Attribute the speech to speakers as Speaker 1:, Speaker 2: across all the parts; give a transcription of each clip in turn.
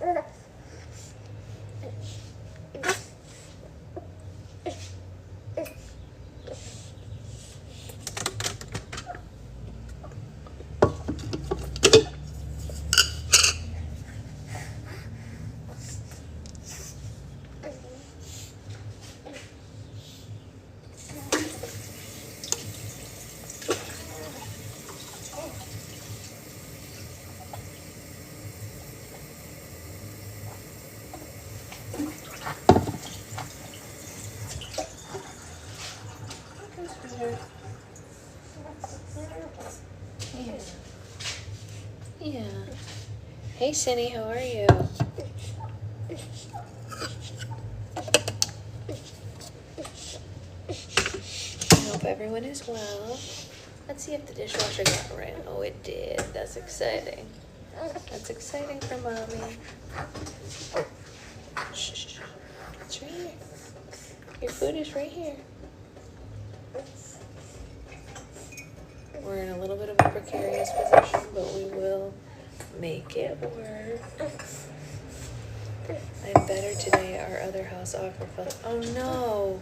Speaker 1: Yeah. Yeah. Hey, Cindy, how are you? I hope everyone is well. Let's see if the dishwasher got ran. Oh, it did. That's exciting. That's exciting for Mommy. Oh. Shh. It's right here. Your food is right here. We're in a little bit of a precarious position, but we will make it work. I'm better today. Our other house offer fell. Oh no.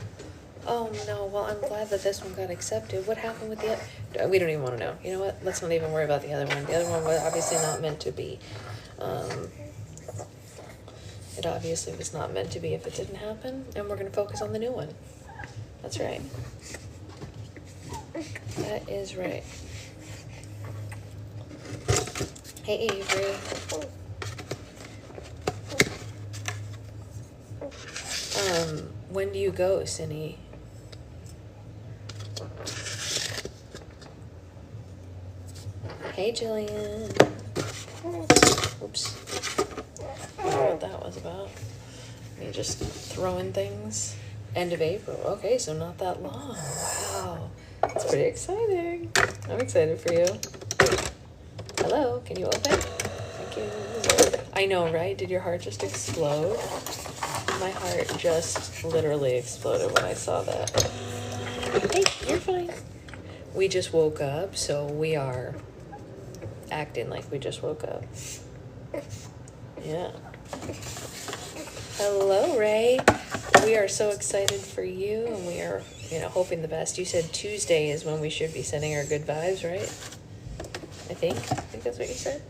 Speaker 1: Oh no. Well, I'm glad that this one got accepted. What happened with the other? We don't even want to know. You know what? Let's not even worry about the other one. The other one was obviously not meant to be. It obviously was not meant to be if it didn't happen, and we're going to focus on the new one. That's right. That is right. Hey, Avery. When do you go, Cindy? Hey, Jillian. Oops. I don't know what that was about. Me just throwing things. End of April. Okay, so not that long. Wow. That's pretty exciting. I'm excited for you. Hello, can you open? Thank you. I know, right? Did your heart just explode? My heart just literally exploded when I saw that. Hey, you're fine. We just woke up, so we are acting like we just woke up. Yeah. Hello, Ray. We are so excited for you, and we are, hoping the best. You said Tuesday is when we should be sending our good vibes, right? I think that's what you said.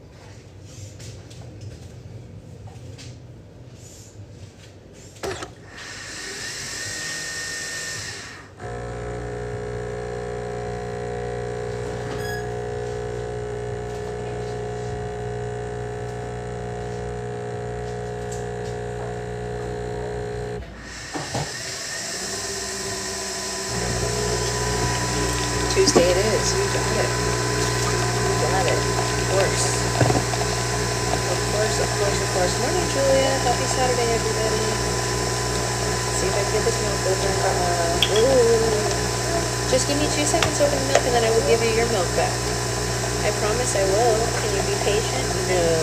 Speaker 1: Tuesday it is. You got it. You got it. Of course. Morning, Julia. Happy Saturday, everybody. Let's see if I can get this milk open. Ooh. Just give me 2 seconds to open the milk, and then I will give you your milk back. I promise I will. Can you be patient? No.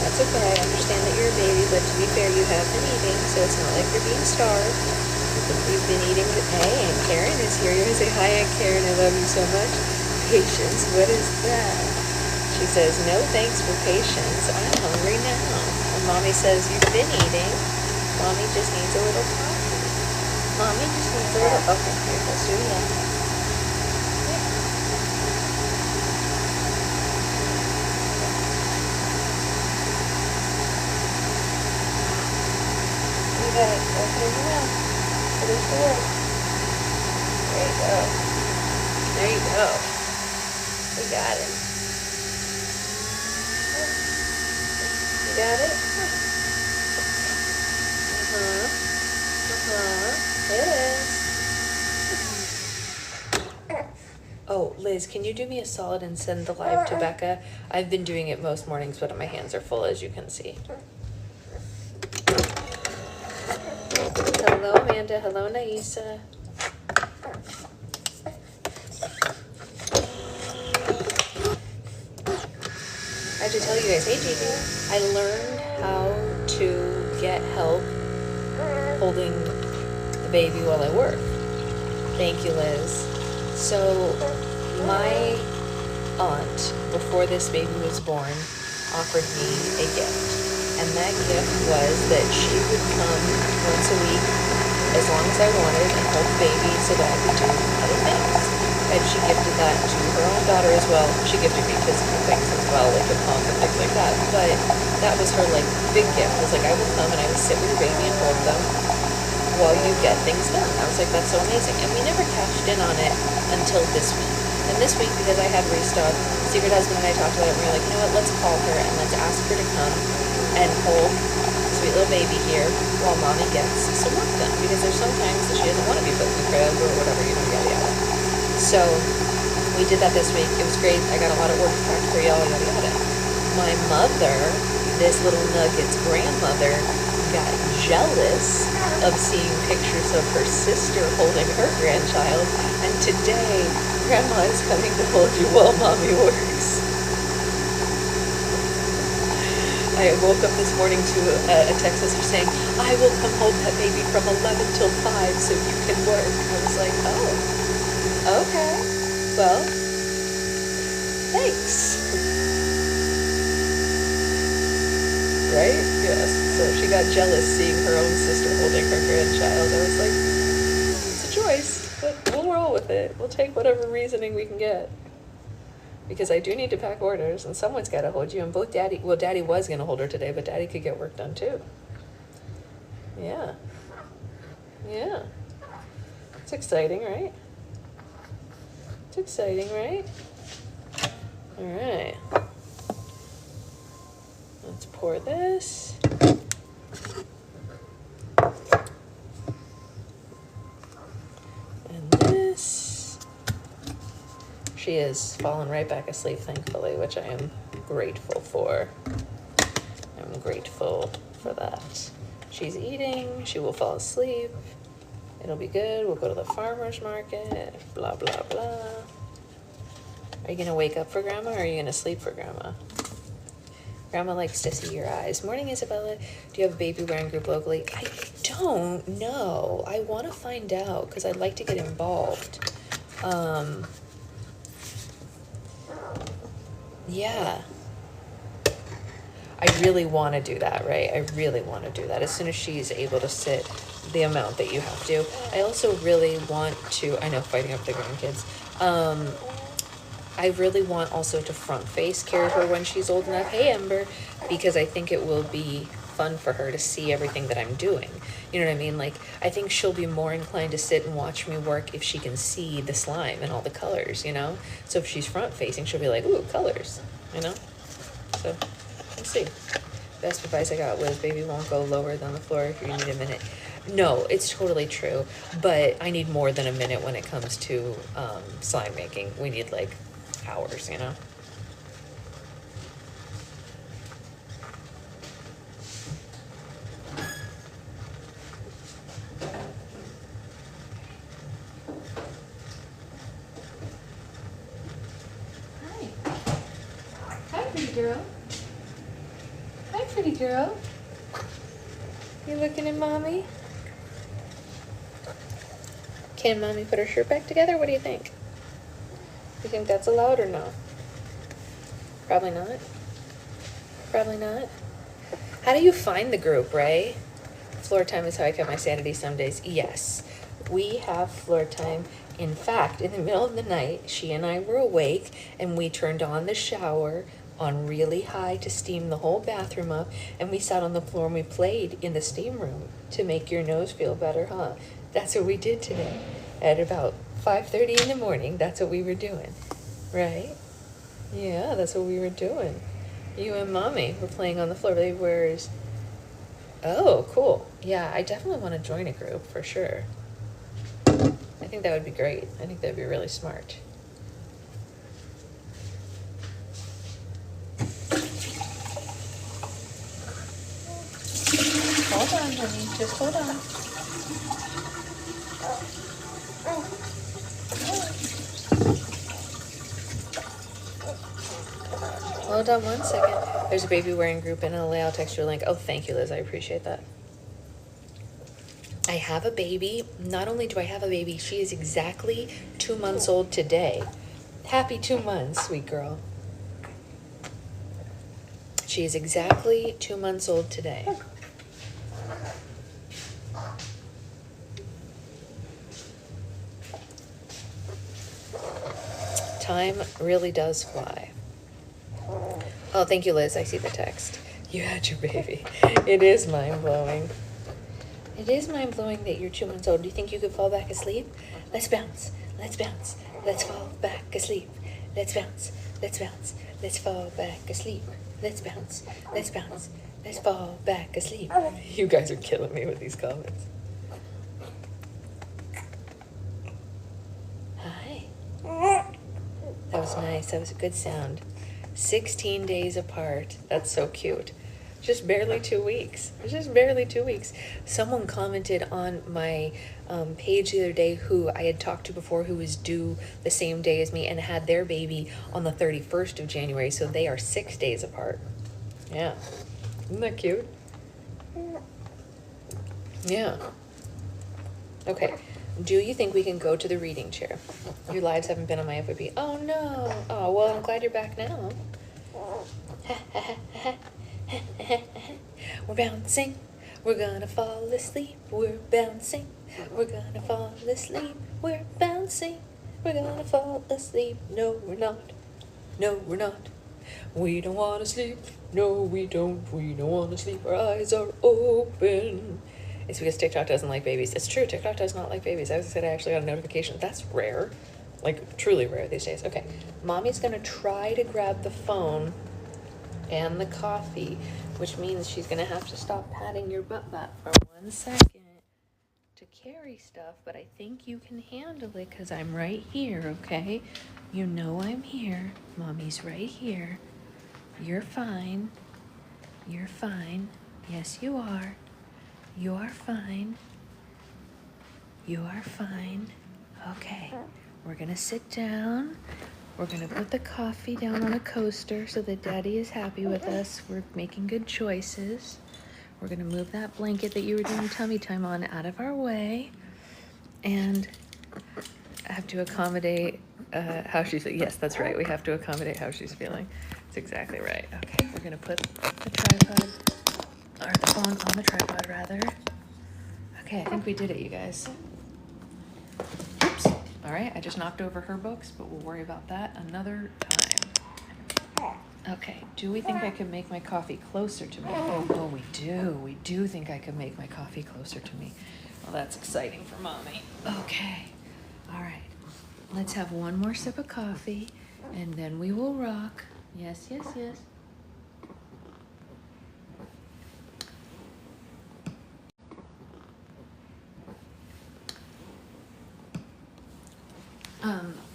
Speaker 1: That's okay. I understand that you're a baby, but to be fair, you have been eating, so it's not like you're being starved. You've been eating. Hey, Aunt Karen is here. You want to say hi, Aunt Karen? I love you so much. Patience. What is that? She says, no thanks for patience. I'm hungry now. And Mommy says, you've been eating. Mommy just needs a little coffee. Mommy just needs a little. Okay, here, let's do it again. Okay, open your mouth. Release the word. There you go. There you go. We got it. You got it? Liz. Oh, Liz, can you do me a solid and send the live to Becca? I've been doing it most mornings, but my hands are full, as you can see. Hello, Amanda. Hello, Naisa. I have to tell you guys, hey, Gigi, I learned how to get help holding the baby while I work. Thank you, Liz. So my aunt, before this baby was born, offered me a gift. And that gift was that she would come once a week as long as I wanted and hold the baby so that I could do other things. And she gifted that to her own daughter as well. She gifted me physical things as well, like a pump and things like that. But that was her like big gift. It was like, I will come and I will sit with your baby and hold them while you get things done. I was like, that's so amazing. And we never cashed in on it until this week. And this week, because I had restock, Secret Husband and I talked about it, and we were like, you know what, let's call her and let's ask her to come and hold sweet little baby here while mommy gets some work done. Because there's sometimes that she doesn't want to be put in the crib or whatever, you know, yada yada. So we did that this week. It was great. I got a lot of work back for y'all, yada yada. My mother, this little nugget's grandmother, got jealous of seeing pictures of her sister holding her grandchild, and today Grandma is coming to hold you while mommy works. I woke up this morning to a text message saying, I will come hold that baby from 11 till 5 so you can work. I was like, oh, okay, well, thanks. Right? Yes. So she got jealous seeing her own sister holding her grandchild. I was like, it's a choice, but we'll roll with it. We'll take whatever reasoning we can get. Because I do need to pack orders, and someone's got to hold you. And both Daddy was going to hold her today, but Daddy could get work done too. Yeah. Yeah. It's exciting, right? It's exciting, right? All right. Let's pour this. And this. She is falling right back asleep, thankfully, which I am grateful for. I'm grateful for that. She's eating. She will fall asleep. It'll be good. We'll go to the farmer's market. Blah, blah, blah. Are you going to wake up for Grandma, or are you going to sleep for Grandma? Grandma likes to see your eyes. Morning, Isabella. Do you have a baby wearing group locally? I don't know. I want to find out because I'd like to get involved. Yeah. I really want to do that, right? I really want to do that as soon as she's able to sit the amount that you have to. I also really want to, I know, fighting up the grandkids. I really want also to front face carry her when she's old enough. Hey, Ember, because I think it will be fun for her to see everything that I'm doing. You know what I mean? Like, I think she'll be more inclined to sit and watch me work if she can see the slime and all the colors, you know? So if she's front facing, she'll be like, ooh, colors, you know? So, we'll see. Best advice I got was baby won't go lower than the floor if you need a minute. No, it's totally true, but I need more than a minute when it comes to slime making. We need like hours, you know? Hi, pretty girl. Hi, pretty girl. You looking at mommy? Can mommy put her shirt back together? What do you think? You think that's allowed or no? Probably not. Probably not. How do you find the group, Ray? Floor time is how I kept my sanity some days. Yes, we have floor time. In fact, in the middle of the night, she and I were awake and we turned on the shower on really high to steam the whole bathroom up, and we sat on the floor and we played in the steam room to make your nose feel better, huh? That's what we did today. At about 5:30 in the morning, that's what we were doing, right? Yeah, that's what we were doing. You and mommy were playing on the floor. Where's... Oh, cool. Yeah, I definitely want to join a group for sure. I think that would be great. I think that'd be really smart. Hold on, honey. Just hold on. Hold on 1 second. There's a baby wearing group in LA. I'll text you a link. Oh, thank you, Liz. I appreciate that. I have a baby. Not only do I have a baby, she is exactly 2 months old today. Happy 2 months, sweet girl. She is exactly 2 months old today. Time really does fly. Oh, thank you, Liz. I see the text. You had your baby. It is mind-blowing. It is mind-blowing that you're 2 months old. Do you think you could fall back asleep? Let's bounce. Let's bounce. Let's fall back asleep. Let's bounce. Let's bounce. Let's fall back asleep. Let's bounce. Let's bounce. Let's fall back asleep. You guys are killing me with these comments. Hi. That was nice. That was a good sound. 16 days apart. That's so cute. Just barely 2 weeks. It's just barely 2 weeks. Someone commented on my page the other day who I had talked to before who was due the same day as me and had their baby on the 31st of January. So they are 6 days apart. Yeah. Isn't that cute? Yeah. Okay. Do you think we can go to the reading chair? Your lives haven't been on my FYP. Oh no. Oh, well, I'm glad you're back now. We're bouncing. We're gonna fall asleep. We're bouncing. We're gonna fall asleep. We're bouncing. We're gonna fall asleep. No, we're not. No, we're not. We don't want to sleep. No, we don't. We don't want to sleep. Our eyes are open. It's because TikTok doesn't like babies. It's true. TikTok does not like babies. I actually got a notification. That's rare. Like, truly rare these days. Okay. Mommy's going to try to grab the phone and the coffee, which means she's going to have to stop patting your butt for 1 second to carry stuff. But I think you can handle it because I'm right here, okay? You know I'm here. Mommy's right here. You're fine. You're fine. Yes, you are. You are fine. You are fine. Okay. We're going to sit down. We're going to put the coffee down on a coaster so that Daddy is happy with us. We're making good choices. We're going to move that blanket that you were doing tummy time on out of our way. And I have to accommodate how she's feeling. Yes, that's right. We have to accommodate how she's feeling. That's exactly right. Okay, we're going to put the tripod, or the phone on the tripod, rather. Okay, I think we did it, you guys. Oops. All right, I just knocked over her books, but we'll worry about that another time. Okay, do we think I could make my coffee closer to me? Oh, we do. We do think I could make my coffee closer to me. Well, that's exciting for Mommy. Okay, all right. Let's have one more sip of coffee, and then we will rock. Yes, yes, yes.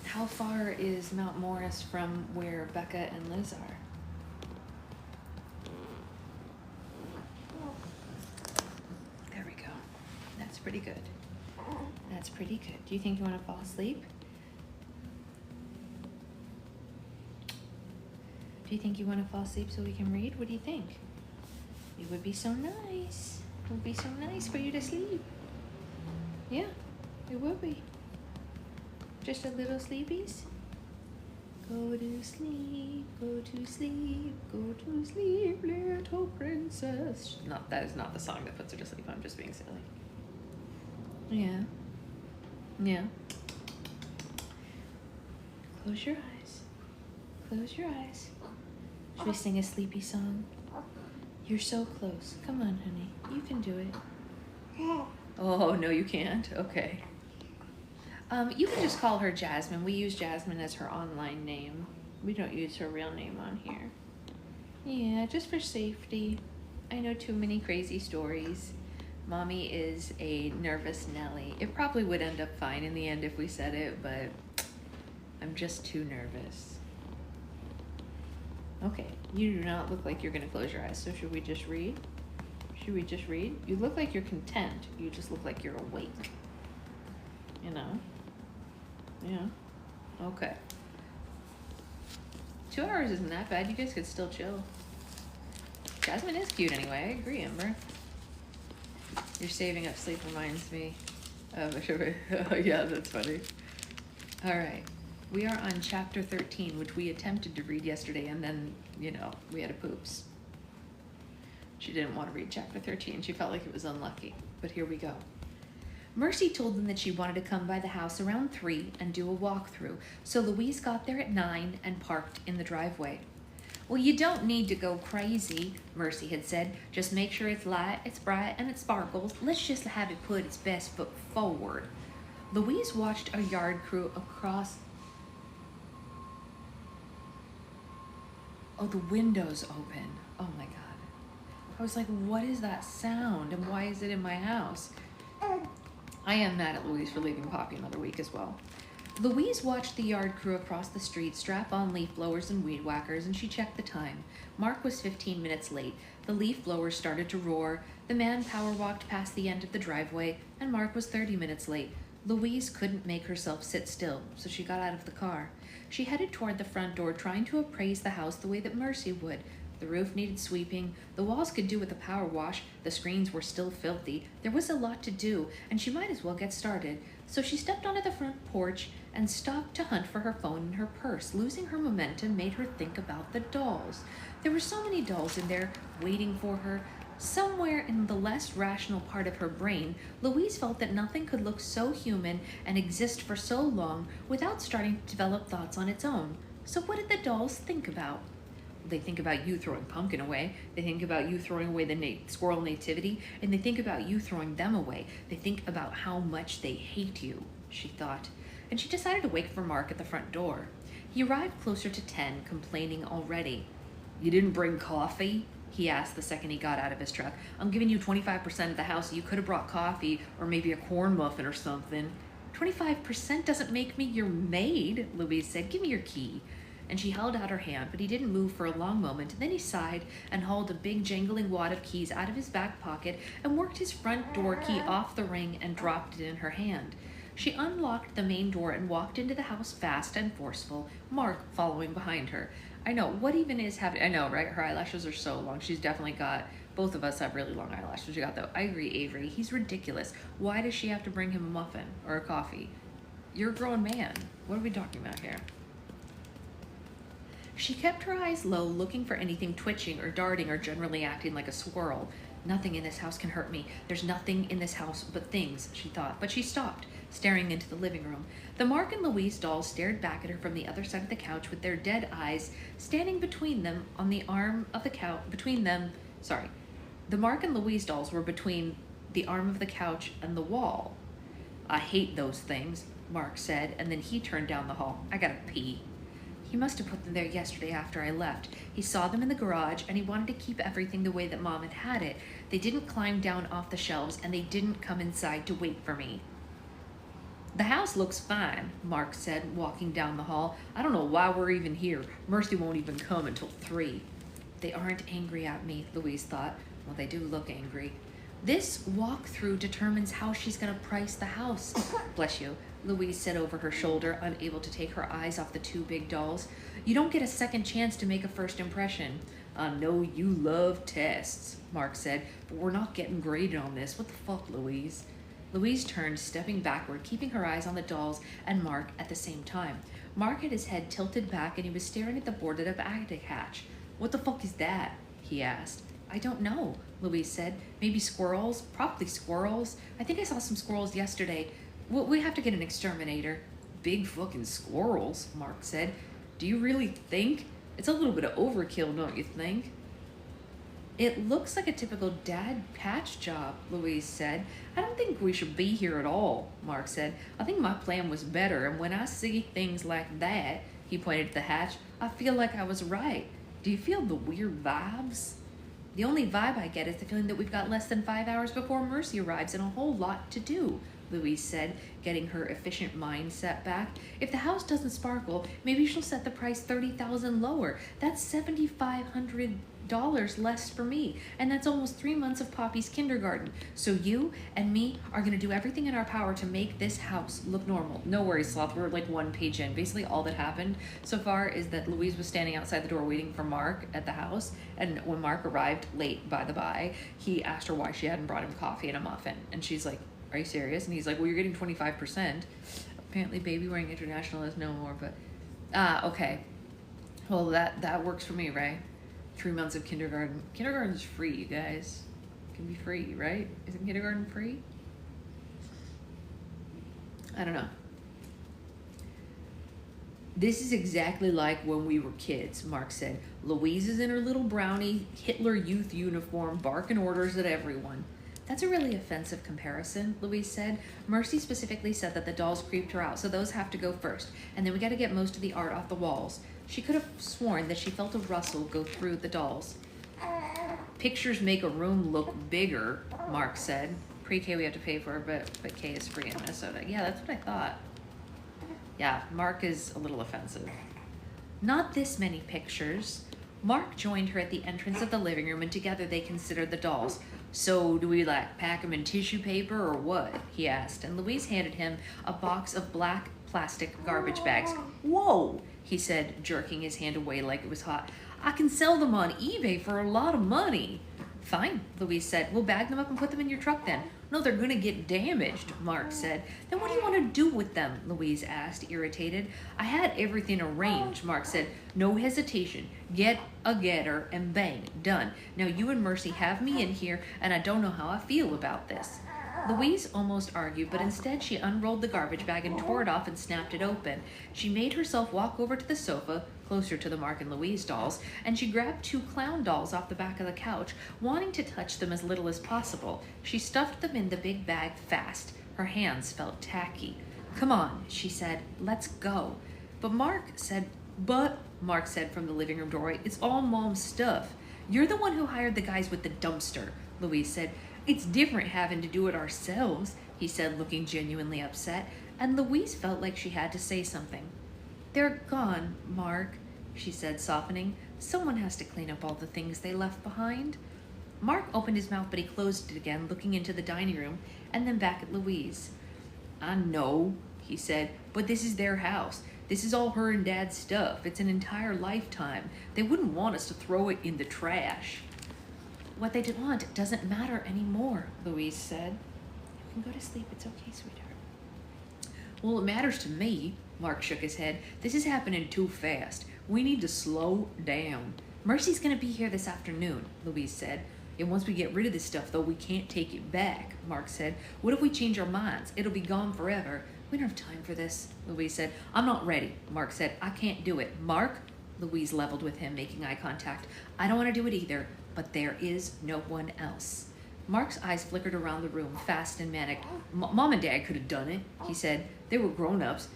Speaker 1: How far is Mount Morris from where Becca and Liz are? There we go. That's pretty good. That's pretty good. Do you think you want to fall asleep? Do you think you want to fall asleep so we can read? What do you think? It would be so nice. It would be so nice for you to sleep. Yeah, it would be. Just a little sleepies? Go to sleep, go to sleep, go to sleep, little princess. Not, that is not the song that puts her to sleep. I'm just being silly. Yeah. Yeah. Close your eyes. Close your eyes. Should we sing a sleepy song? You're so close. Come on, honey. You can do it. Oh, no, you can't? Okay. You can just call her Jasmine. We use Jasmine as her online name. We don't use her real name on here. Yeah, just for safety. I know too many crazy stories. Mommy is a nervous Nelly. It probably would end up fine in the end if we said it, but I'm just too nervous. Okay, you do not look like you're gonna close your eyes, so should we just read? Should we just read? You look like you're content. You just look like you're awake. You know? Yeah. Okay. 2 hours isn't that bad. You guys could still chill. Jasmine is cute anyway. I agree, Amber. You're saving up sleep reminds me of a sugar. Oh, yeah, that's funny. All right. We are on chapter 13, which we attempted to read yesterday, and then, you know, we had a poops. She didn't want to read chapter 13. She felt like it was unlucky, but here we go. Mercy told them that she wanted to come by the house around 3 and do a walkthrough, so Louise got there at 9 and parked in the driveway. Well, you don't need to go crazy, Mercy had said. Just make sure it's light, it's bright, and it sparkles. Let's just have it put its best foot forward. Louise watched a yard crew across... Oh, the window's open. Oh my God. I was like, what is that sound and why is it in my house? I am mad at Louise for leaving Poppy another week as well. Louise watched the yard crew across the street strap on leaf blowers and weed whackers, and she checked the time. Mark was 15 minutes late. The leaf blowers started to roar. The man power walked past the end of the driveway, and Mark was 30 minutes late. Louise couldn't make herself sit still, so she got out of the car. She headed toward the front door, trying to appraise the house the way that Mercy would. The roof needed sweeping, the walls could do with a power wash, the screens were still filthy. There was a lot to do, and she might as well get started. So she stepped onto the front porch and stopped to hunt for her phone and her purse. Losing her momentum made her think about the dolls. There were so many dolls in there waiting for her. Somewhere in the less rational part of her brain, Louise felt that nothing could look so human and exist for so long without starting to develop thoughts on its own. So what did the dolls think about? They think about you throwing Pumpkin away. They think about you throwing away the squirrel nativity, and they think about you throwing them away. They think about how much they hate you, she thought, and she decided to wait for Mark at the front door. He arrived closer to 10, complaining already. You didn't bring coffee? He asked the second he got out of his truck. I'm giving you 25% of the house. You could have brought coffee or maybe a corn muffin or something. 25% doesn't make me your maid, Louise said. Give me your key. And she held out her hand, but he didn't move for a long moment. Then he sighed and hauled a big jangling wad of keys out of his back pocket and worked his front door key off the ring and dropped it in her hand. She unlocked the main door and walked into the house fast and forceful, Mark following behind her. I know, what even is happening? I know, right? Her eyelashes are so long. She's definitely got, both of us have really long eyelashes. You got though. I agree, Avery. He's ridiculous. Why does she have to bring him a muffin or a coffee? You're a grown man. What are we talking about here? She kept her eyes low, looking for anything twitching or darting or generally acting like a squirrel. Nothing in this house can hurt me. There's nothing in this house but things, she thought. But she stopped, staring into the living room. The Mark and Louise dolls stared back at her from the other side of the couch with their dead eyes standing between them on the arm of the couch. The Mark and Louise dolls were between the arm of the couch and the wall. I hate those things, Mark said, and then he turned down the hall. I gotta pee. He must have put them there yesterday after I left. He saw them in the garage, and he wanted to keep everything the way that Mom had had it. They didn't climb down off the shelves, and they didn't come inside to wait for me. The house looks fine, Mark said, walking down the hall. I don't know why we're even here. Mercy won't even come until 3. They aren't angry at me, Louise thought. Well, they do look angry. This walkthrough determines how she's going to price the house. Bless you, Louise said over her shoulder, unable to take her eyes off the 2 big dolls. You don't get a second chance to make a first impression. I know you love tests, Mark said, but we're not getting graded on this. What the fuck, Louise? Louise turned, stepping backward, keeping her eyes on the dolls and Mark at the same time. Mark had his head tilted back and he was staring at the boarded up attic hatch. What the fuck is that? He asked. I don't know, Louise said. Maybe squirrels? Probably squirrels. I think I saw some squirrels yesterday. We have to get an exterminator. Big fucking squirrels, Mark said. Do you really think? It's a little bit of overkill, don't you think? It looks like a typical dad patch job, Louise said. I don't think we should be here at all, Mark said. I think my plan was better, and when I see things like that, he pointed to the hatch, I feel like I was right. Do you feel the weird vibes? The only vibe I get is the feeling that we've got less than 5 hours before Mercy arrives and a whole lot to do, Louise said, getting her efficient mindset back. If the house doesn't sparkle, maybe she'll set the price $30,000 lower. That's $7,500 less for me, and that's almost 3 months of Poppy's kindergarten. So you and me are going to do everything in our power to make this house look normal. No worries, Sloth. We're like 1 page in. Basically, all that happened so far is that Louise was standing outside the door waiting for Mark at the house, and when Mark arrived late, by the by, he asked her why she hadn't brought him coffee and a muffin, and she's like, are you serious? And he's like, well, you're getting 25%. Apparently baby wearing international is no more, but okay. Well, that works for me, right? 3 months of kindergarten. Kindergarten's free, you guys. It can be free, right? Isn't kindergarten free? I don't know. This is exactly like when we were kids, Mark said. Louise is in her little brownie Hitler Youth uniform, barking orders at everyone. That's a really offensive comparison, Louise said. Mercy specifically said that the dolls creeped her out, so those have to go first. And then we got to get most of the art off the walls. She could have sworn that she felt a rustle go through the dolls. Pictures make a room look bigger, Mark said. Pre-K we have to pay for, but K is free in Minnesota. Yeah, that's what I thought. Yeah, Mark is a little offensive. Not this many pictures. Mark joined her at the entrance of the living room, and together they considered the dolls. So, do we pack them in tissue paper or what? He asked, and Louise handed him a box of black plastic garbage bags. Whoa, he said, jerking his hand away like it was hot. I can sell them on eBay for a lot of money. Fine, Louise said. We'll bag them up and put them in your truck then. No, they're gonna get damaged, Mark said. Then what do you want to do with them? Louise asked, irritated. I had everything arranged, Mark said. No hesitation. Get a getter and bang, done. Now you and Mercy have me in here, and I don't know how I feel about this. Louise almost argued, but instead she unrolled the garbage bag and tore it off and snapped it open. She made herself walk over to the sofa, closer to the Mark and Louise dolls, and she grabbed 2 clown dolls off the back of the couch, wanting to touch them as little as possible. She stuffed them in the big bag fast. Her hands felt tacky. Come on, she said, let's go. But Mark said from the living room doorway, it's all Mom's stuff. You're the one who hired the guys with the dumpster, Louise said. It's different having to do it ourselves, he said, looking genuinely upset, and Louise felt like she had to say something. They're gone, Mark, she said, softening. Someone has to clean up all the things they left behind. Mark opened his mouth, but he closed it again, looking into the dining room, and then back at Louise. I know, he said, but this is their house. This is all her and Dad's stuff. It's an entire lifetime. They wouldn't want us to throw it in the trash. What they want doesn't matter anymore, Louise said. You can go to sleep. It's okay, sweetheart. Well, it matters to me, Mark shook his head. This is happening too fast. We need to slow down. Mercy's going to be here this afternoon, Louise said. And once we get rid of this stuff, though, we can't take it back, Mark said. What if we change our minds? It'll be gone forever. We don't have time for this, Louise said. I'm not ready, Mark said. I can't do it. Mark? Louise leveled with him, making eye contact. I don't want to do it either, but there is no one else. Mark's eyes flickered around the room, fast and manic. Mom and Dad could have done it, he said. They were grown-ups.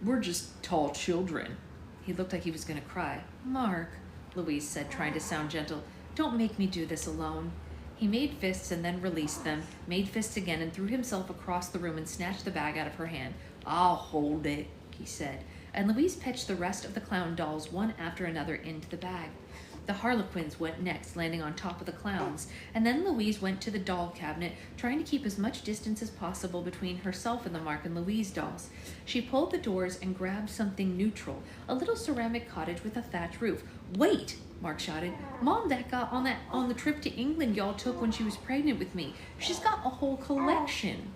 Speaker 1: We're just tall children. He looked like he was going to cry. Mark, Louise said, trying to sound gentle, don't make me do this alone. He made fists and then released them, made fists again, and threw himself across the room and snatched the bag out of her hand. I'll hold it, he said. And Louise pitched the rest of the clown dolls one after another into the bag. The Harlequins went next, landing on top of the clowns, and then Louise went to the doll cabinet, trying to keep as much distance as possible between herself and the Mark and Louise dolls. She pulled the doors and grabbed something neutral, a little ceramic cottage with a thatch roof. Wait, Mark shouted. Mom, that got on the trip to England y'all took when she was pregnant with me. She's got a whole collection.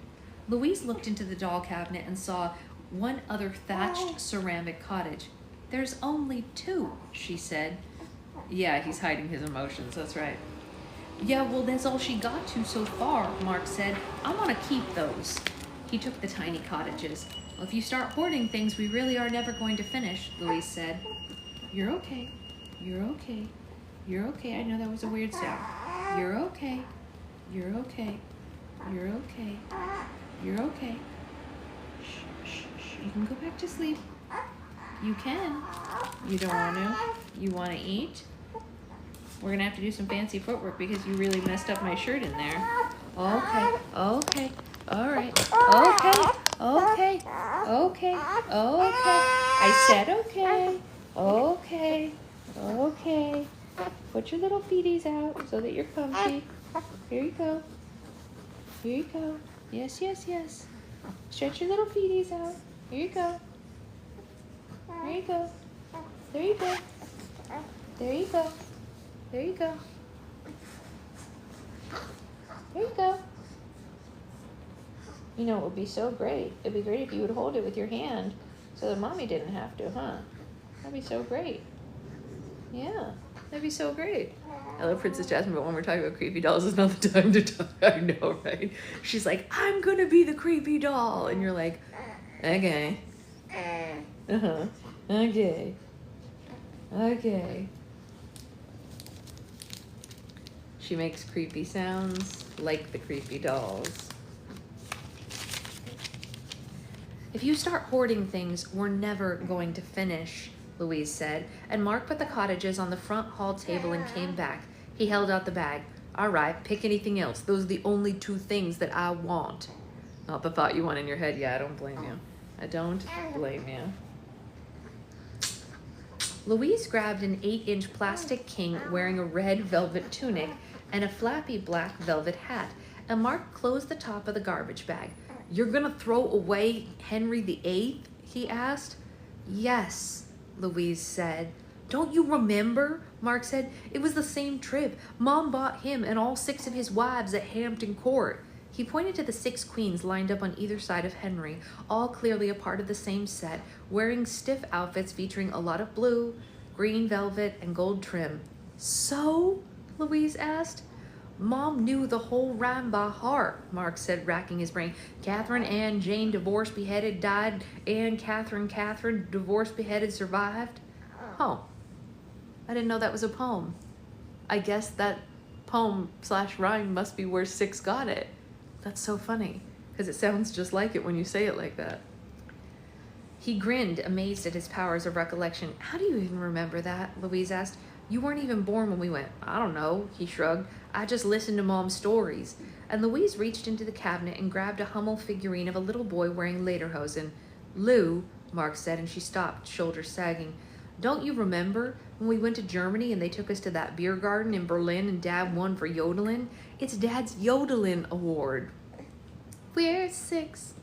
Speaker 1: Louise looked into the doll cabinet and saw one other thatched ceramic cottage. There's only 2, she said. Yeah, he's hiding his emotions, that's right. Yeah, well, that's all she got to so far, Mark said. I want to keep those. He took the tiny cottages. Well, if you start hoarding things, we really are never going to finish, Louise said. You're okay. You're okay. You're okay. I know that was a weird sound. You're okay. You're okay. You're okay. You're okay. Shh, shh, shh. You can go back to sleep. You can. You don't want to? You want to eat? We're going to have to do some fancy footwork because you really messed up my shirt in there. Okay. Okay. All right. Okay. Okay. Okay. Okay. I said okay. Okay. Okay. Put your little feeties out so that you're comfy. Here you go. Here you go. Yes, yes, yes. Stretch your little feeties out. Here you go. There you go. There you go. There you go. There you go. There you go. You know, it would be so great. It'd be great if you would hold it with your hand so that mommy didn't have to, huh? That'd be so great. Yeah, that'd be so great. I love Princess Jasmine, but when we're talking about creepy dolls, it's not the time to talk. I know, right? She's like, I'm gonna be the creepy doll. And you're like, okay. Uh-huh. Okay. Okay. She makes creepy sounds like the creepy dolls. If you start hoarding things, we're never going to finish, Louise said, and Mark put the cottages on the front hall table and came back. He held out the bag. All right, pick anything else. Those are the only 2 things that I want. Not the thought you want in your head. Yeah, I don't blame you. I don't blame you. Louise grabbed an 8-inch plastic king wearing a red velvet tunic and a flappy black velvet hat, and Mark closed the top of the garbage bag. You're gonna throw away Henry VIII? He asked. Yes, Louise said. Don't you remember? Mark said. It was the same trip. Mom bought him and all 6 of his wives at Hampton Court. He pointed to the 6 queens lined up on either side of Henry, all clearly a part of the same set, wearing stiff outfits featuring a lot of blue, green velvet, and gold trim. So? Louise asked. Mom knew the whole rhyme by heart, Mark said, racking his brain. Catherine, Anne, Jane, divorced, beheaded, died. Anne, Catherine, divorced, beheaded, survived. Oh, I didn't know that was a poem. I guess that poem/rhyme must be where 6 got it. That's so funny, because it sounds just like it when you say it like that. He grinned, amazed at his powers of recollection. How do you even remember that? Louise asked. You weren't even born when we went. I don't know, he shrugged. I just listened to Mom's stories. And Louise reached into the cabinet and grabbed a Hummel figurine of a little boy wearing lederhosen. Lou, Mark said, and she stopped, shoulders sagging. Don't you remember when we went to Germany and they took us to that beer garden in Berlin and Dad won for yodeling? It's Dad's yodeling award. We're 6.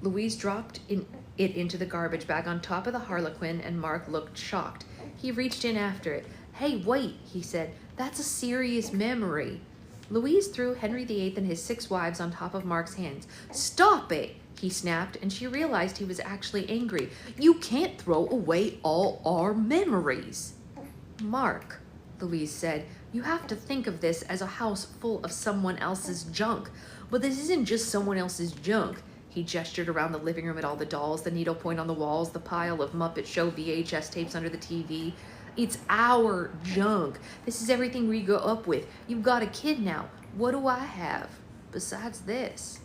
Speaker 1: Louise dropped it into the garbage bag on top of the Harlequin, and Mark looked shocked. He reached in after it. Hey, wait, he said. That's a serious memory. Louise threw Henry VIII and his 6 wives on top of Mark's hands. Stop it, he snapped, and she realized he was actually angry. You can't throw away all our memories. Mark, Louise said, you have to think of this as a house full of someone else's junk. But this isn't just someone else's junk. He gestured around the living room at all the dolls, the needlepoint on the walls, the pile of Muppet Show VHS tapes under the TV. It's our junk. This is everything we grew up with. You've got a kid now. What do I have besides this?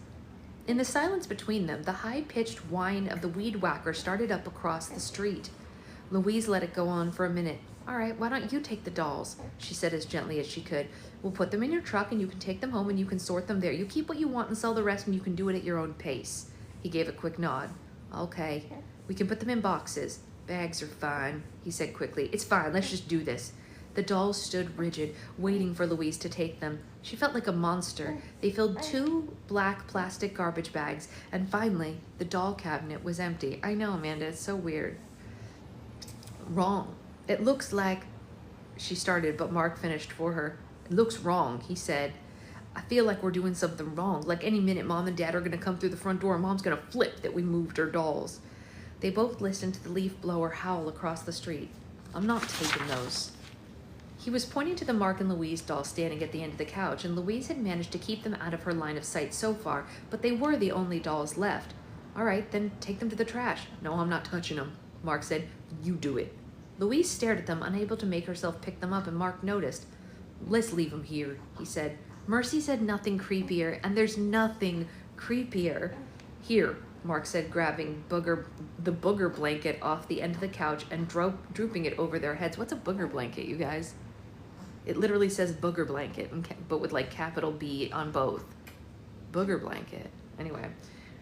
Speaker 1: In the silence between them, the high-pitched whine of the weed whacker started up across the street. Louise let it go on for a minute. All right, why don't you take the dolls? She said as gently as she could. We'll put them in your truck and you can take them home and you can sort them there. You keep what you want and sell the rest and you can do it at your own pace. He gave a quick nod. Okay, we can put them in boxes. Bags are fine, he said quickly. It's fine, let's just do this. The dolls stood rigid, waiting for Louise to take them. She felt like a monster. They filled 2 black plastic garbage bags, and finally, the doll cabinet was empty. I know, Amanda, it's so weird. Wrong. It looks like, she started, but Mark finished for her. It looks wrong, he said. I feel like we're doing something wrong. Like any minute, Mom and Dad are going to come through the front door and Mom's going to flip that we moved her dolls. They both listened to the leaf blower howl across the street. I'm not taking those. He was pointing to the Mark and Louise dolls standing at the end of the couch, and Louise had managed to keep them out of her line of sight so far, but they were the only dolls left. All right, then take them to the trash. No, I'm not touching them, Mark said. You do it. Louise stared at them, unable to make herself pick them up, and Mark noticed. Let's leave them here, he said. Mercy said nothing creepier, and there's nothing creepier. Here, Mark said, grabbing the booger blanket off the end of the couch and drooping it over their heads. What's a booger blanket, you guys? It literally says booger blanket, but with like capital B on both. Booger blanket. Anyway,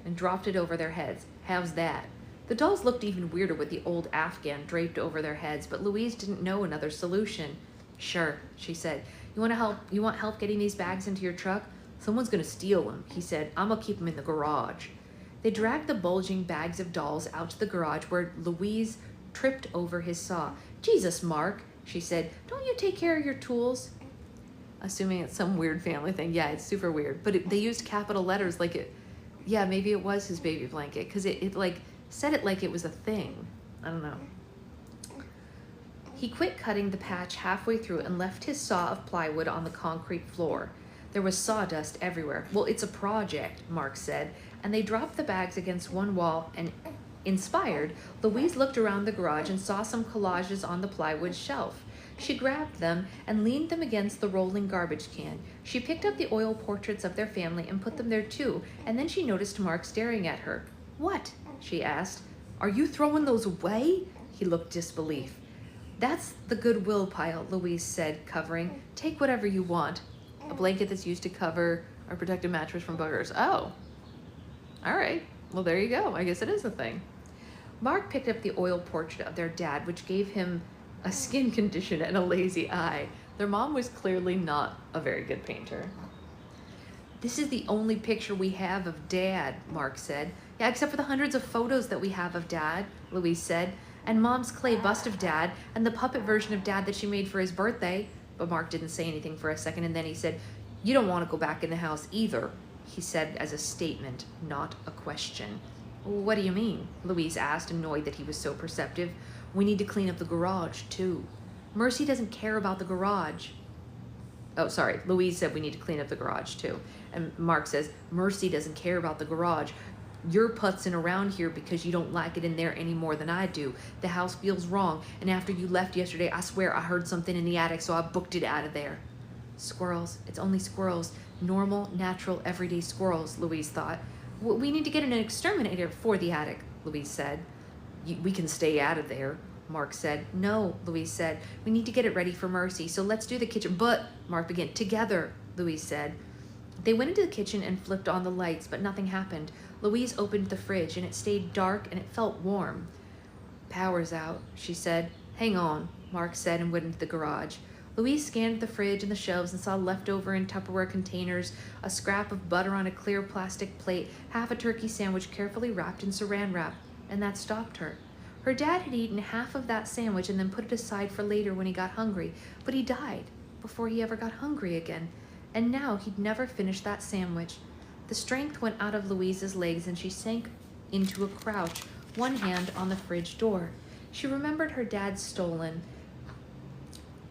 Speaker 1: and dropped it over their heads. How's that? The dolls looked even weirder with the old Afghan draped over their heads, but Louise didn't know another solution. Sure, she said. You want help getting these bags into your truck? Someone's gonna steal them, he said. I'm gonna keep them in the garage. They dragged the bulging bags of dolls out to the garage where Louise tripped over his saw. Jesus, Mark, she said, don't you take care of your tools? Assuming it's some weird family thing. Yeah, it's super weird. But they used capital letters like it. Yeah, maybe it was his baby blanket, because it like said it like it was a thing. I don't know. He quit cutting the patch halfway through and left his saw of plywood on the concrete floor. There was sawdust everywhere. Well, it's a project, Mark said, and they dropped the bags against one wall, and inspired, Louise looked around the garage and saw some collages on the plywood shelf. She grabbed them and leaned them against the rolling garbage can. She picked up the oil portraits of their family and put them there too, and then she noticed Mark staring at her. "What?" she asked. "Are you throwing those away?" He looked disbelief. "That's the Goodwill pile," Louise said, covering. "Take whatever you want." A blanket that's used to cover or protect a mattress from buggers. Oh, all right. Well, there you go. I guess it is a thing. Mark picked up the oil portrait of their dad, which gave him a skin condition and a lazy eye. Their mom was clearly not a very good painter. "This is the only picture we have of Dad," Mark said. "Yeah, except for the hundreds of photos that we have of Dad," Louise said, "and Mom's clay bust of Dad and the puppet version of Dad that she made for his birthday." But Mark didn't say anything for a second, and then he said, "You don't want to go back in the house either," he said as a statement, not a question. "What do you mean?" Louise asked, annoyed that he was so perceptive. "We need to clean up the garage, too." "Mercy doesn't care about the garage." Oh, sorry. Louise said we need to clean up the garage, too. And Mark says, "Mercy doesn't care about the garage. You're putzing around here because you don't like it in there any more than I do. The house feels wrong, and after you left yesterday, I swear I heard something in the attic, so I booked it out of there." Squirrels. It's only squirrels. Normal, natural, everyday squirrels, Louise thought. "We need to get an exterminator for the attic," Louise said. "We can stay out of there," Mark said. "No," Louise said. "We need to get it ready for Mercy, so let's do the kitchen." "But," Mark began. "Together," Louise said. They went into the kitchen and flipped on the lights, but nothing happened. Louise opened the fridge, and it stayed dark, and it felt warm. "Power's out," she said. "Hang on," Mark said, and went into the garage. Louise scanned the fridge and the shelves and saw leftover in Tupperware containers, a scrap of butter on a clear plastic plate, half a turkey sandwich carefully wrapped in saran wrap, and that stopped her. Her dad had eaten half of that sandwich and then put it aside for later when he got hungry, but he died before he ever got hungry again, and now he'd never finished that sandwich. The strength went out of Louise's legs and she sank into a crouch, one hand on the fridge door. She remembered her dad's stolen.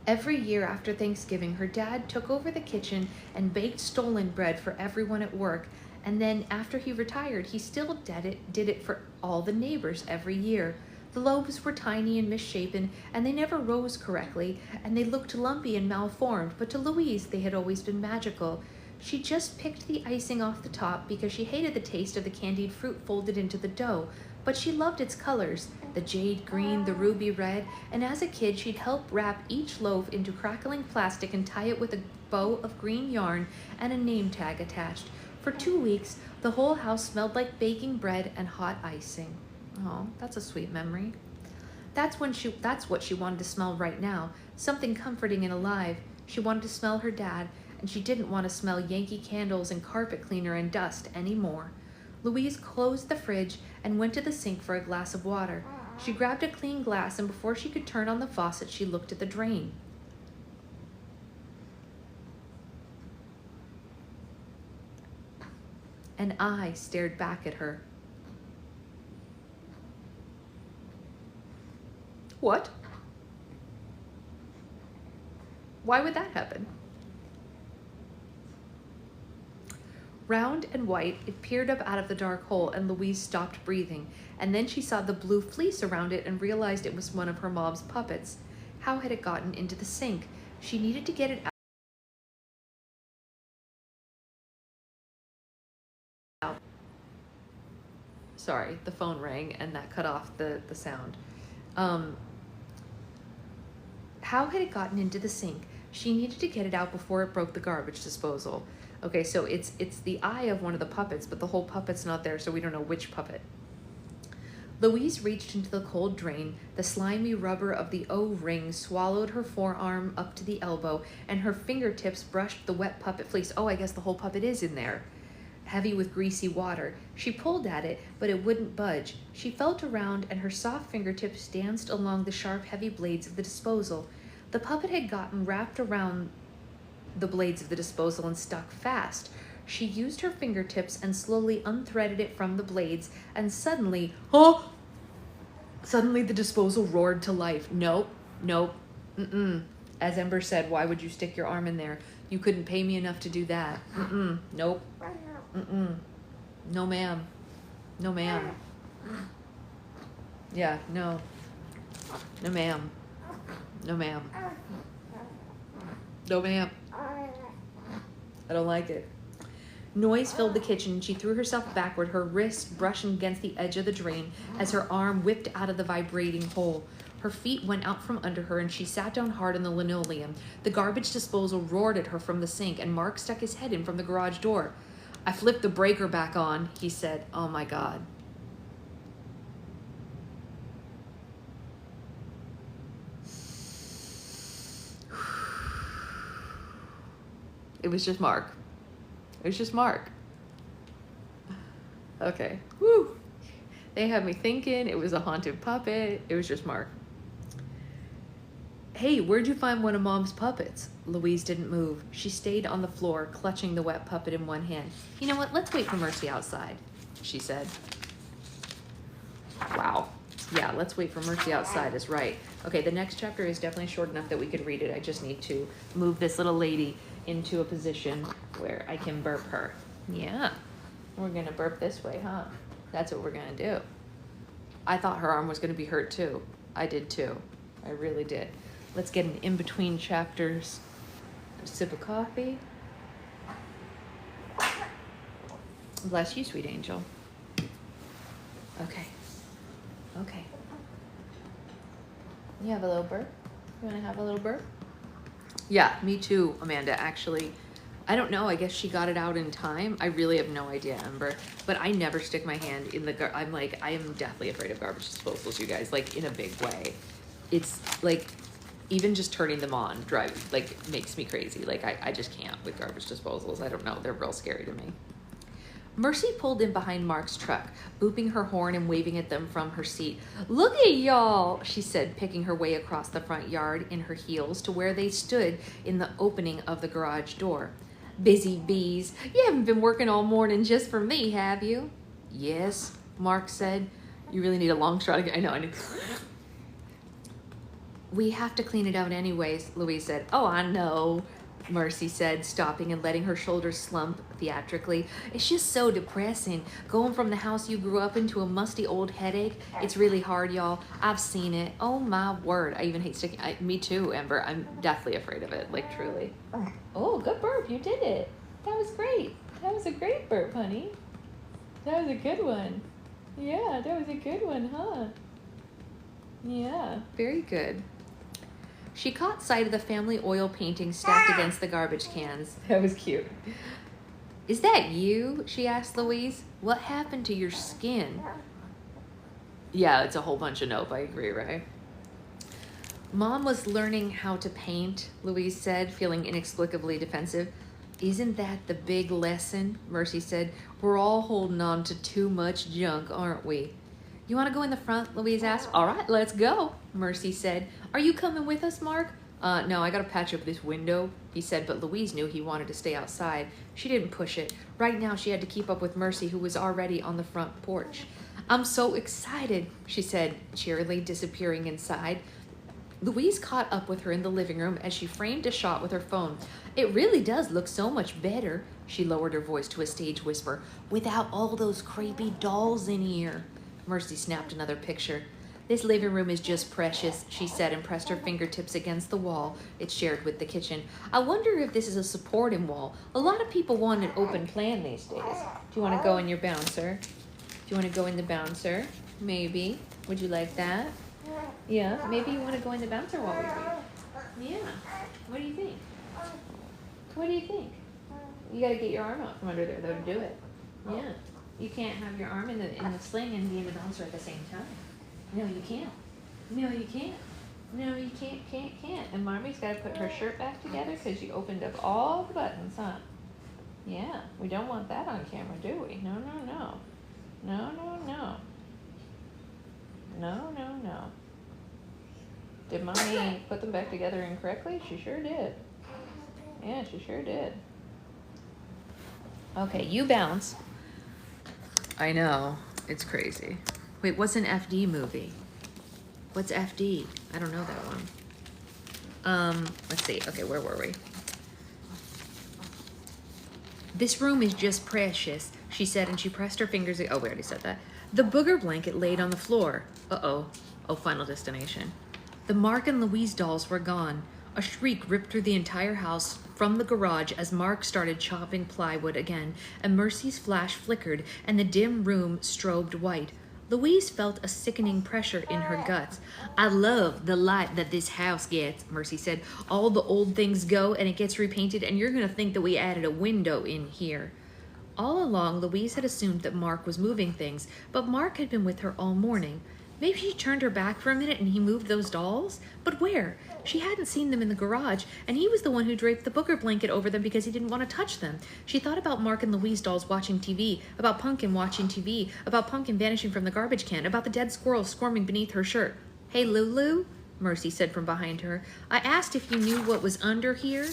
Speaker 1: Every year after Thanksgiving, her dad took over the kitchen and baked stolen bread for everyone at work, and then after he retired, he still did it for all the neighbors every year. The loaves were tiny and misshapen, and they never rose correctly, and they looked lumpy and malformed, but to Louise they had always been magical. She just picked the icing off the top because she hated the taste of the candied fruit folded into the dough, but she loved its colors, the jade green, the ruby red, and as a kid she'd help wrap each loaf into crackling plastic and tie it with a bow of green yarn and a name tag attached. For 2 weeks, the whole house smelled like baking bread and hot icing. Oh, that's a sweet memory. That's what she wanted to smell right now, something comforting and alive. She wanted to smell her dad, and she didn't want to smell Yankee candles and carpet cleaner and dust anymore. Louise closed the fridge and went to the sink for a glass of water. She grabbed a clean glass, and before she could turn on the faucet, she looked at the drain. An eye stared back at her. What? Why would that happen? Round and white, it peered up out of the dark hole, and Louise stopped breathing. And then she saw the blue fleece around it and realized it was one of her mom's puppets. How had it gotten into the sink? She needed to get it out. Sorry, the phone rang and that cut off the sound. How had it gotten into the sink? She needed to get it out before it broke the garbage disposal. Okay, so it's the eye of one of the puppets, but the whole puppet's not there, so we don't know which puppet. Louise reached into the cold drain. The slimy rubber of the O-ring swallowed her forearm up to the elbow, and her fingertips brushed the wet puppet fleece. Oh, I guess the whole puppet is in there. Heavy with greasy water. She pulled at it, but it wouldn't budge. She felt around, and her soft fingertips danced along the sharp, heavy blades of the disposal. The puppet had gotten wrapped around the blades of the disposal and stuck fast.
Speaker 2: She used her fingertips and slowly unthreaded it from the blades, and suddenly, Suddenly the disposal roared to life. Nope, nope, As Ember said, why would you stick your arm in there? You couldn't pay me enough to do that. Nope. No, ma'am. No, ma'am. Yeah, no. No, ma'am. No, ma'am. No, ma'am. I don't like it. Noise filled the kitchen, and she threw herself backward, her wrist brushing against the edge of the drain as her arm whipped out of the vibrating hole. Her feet went out from under her, and she sat down hard on the linoleum. The garbage disposal roared at her from the sink, and Mark stuck his head in from the garage door. I flipped the breaker back on, he said. Oh, my God. It was just Mark. It was just Mark. Okay. Woo. They had me thinking it was a haunted puppet. It was just Mark. Hey, where'd you find one of Mom's puppets? Louise didn't move. She stayed on the floor, clutching the wet puppet in one hand. You know what? Let's wait for Mercy outside, she said. Wow. Yeah, let's wait for Mercy outside is right. Okay, the next chapter is definitely short enough that we could read it. I just need to move this little lady into a position where I can burp her. Yeah, we're gonna burp this way, huh? That's what we're gonna do. I thought her arm was gonna be hurt too. I did too. I really did. Let's get an in-between chapters sip of coffee. Bless you, sweet angel. Okay. Okay. You have a little burp? You wanna have a little burp? Yeah, me too, Amanda. Actually, I don't know. I guess she got it out in time. I really have no idea, Ember. But I never stick my hand in the I am deathly afraid of garbage disposals, you guys, like in a big way. It's like, even just turning them on makes me crazy. Like I just can't with garbage disposals. I don't know. They're real scary to me. Mercy pulled in behind Mark's truck, booping her horn and waving at them from her seat. Look at y'all, she said, picking her way across the front yard in her heels to where they stood in the opening of the garage door. Busy bees, you haven't been working all morning just for me, have you? Yes, Mark said. You really need a long straw to get, I know. We have to clean it out anyways, Louise said. Oh, I know, Mercy said, stopping and letting her shoulders slump theatrically. It's just so depressing. Going from the house you grew up in to a musty old headache. It's really hard, y'all. I've seen it. Oh, my word. I even hate sticking. Me too, Ember. I'm deathly afraid of it, like truly. Oh, good burp. You did it. That was great. That was a great burp, honey. That was a good one. Yeah, that was a good one, huh? Yeah, very good. She caught sight of the family oil painting stacked against the garbage cans. That was cute. Is that you? She asked Louise. What happened to your skin? Yeah, it's a whole bunch of nope. I agree, right? Mom was learning how to paint, Louise said, feeling inexplicably defensive. Isn't that the big lesson? Mercy said. We're all holding on to too much junk, aren't we? You want to go in the front? Louise asked. All right, let's go, Mercy said. Are you coming with us, Mark? No, I got to patch up this window, he said, but Louise knew he wanted to stay outside. She didn't push it. Right now, she had to keep up with Mercy, who was already on the front porch. I'm so excited, she said, cheerily, disappearing inside. Louise caught up with her in the living room as she framed a shot with her phone. It really does look so much better, she lowered her voice to a stage whisper, without all those creepy dolls in here. Mercy snapped another picture. This living room is just precious, she said, and pressed her fingertips against the wall it shared with the kitchen. I wonder if this is a supporting wall. A lot of people want an open plan these days. Do you want to go in your bouncer? Do you want to go in the bouncer? Maybe. Would you like that? Yeah, maybe you want to go in the bouncer while we read. Yeah. What do you think? What do you think? You got to get your arm out from under there, though, to do it. Yeah. You can't have your arm in the sling and be in the bouncer at the same time. No, you can't. No, you can't. No, you can't. And Mommy's got to put her shirt back together because you opened up all the buttons, huh? Yeah, we don't want that on camera, do we? No, no, no. No, no, no. No, no, no. Did Mommy put them back together incorrectly? She sure did. Yeah, she sure did. Okay, you bounce. I know. It's crazy. Wait, what's an FD movie? What's FD? I don't know that one. Let's see. Okay, where were we? This room is just precious, she said, and she pressed her fingers. Oh, we already said that. The booger blanket laid on the floor. Uh-oh. Oh, Final Destination. The Mark and Louise dolls were gone. A shriek ripped through the entire house from the garage as Mark started chopping plywood again, and Mercy's flash flickered, and the dim room strobed white. Louise felt a sickening pressure in her guts. I love the light that this house gets, Mercy said. All the old things go and it gets repainted, and you're going to think that we added a window in here. All along, Louise had assumed that Mark was moving things, but Mark had been with her all morning. Maybe she turned her back for a minute and he moved those dolls? But where? She hadn't seen them in the garage, and he was the one who draped the booger blanket over them because he didn't want to touch them. She thought about Mark and Louise dolls watching TV, about Pumpkin watching TV, about Pumpkin vanishing from the garbage can, about the dead squirrel squirming beneath her shirt. Hey, Lulu, Mercy said from behind her. I asked if you knew what was under here.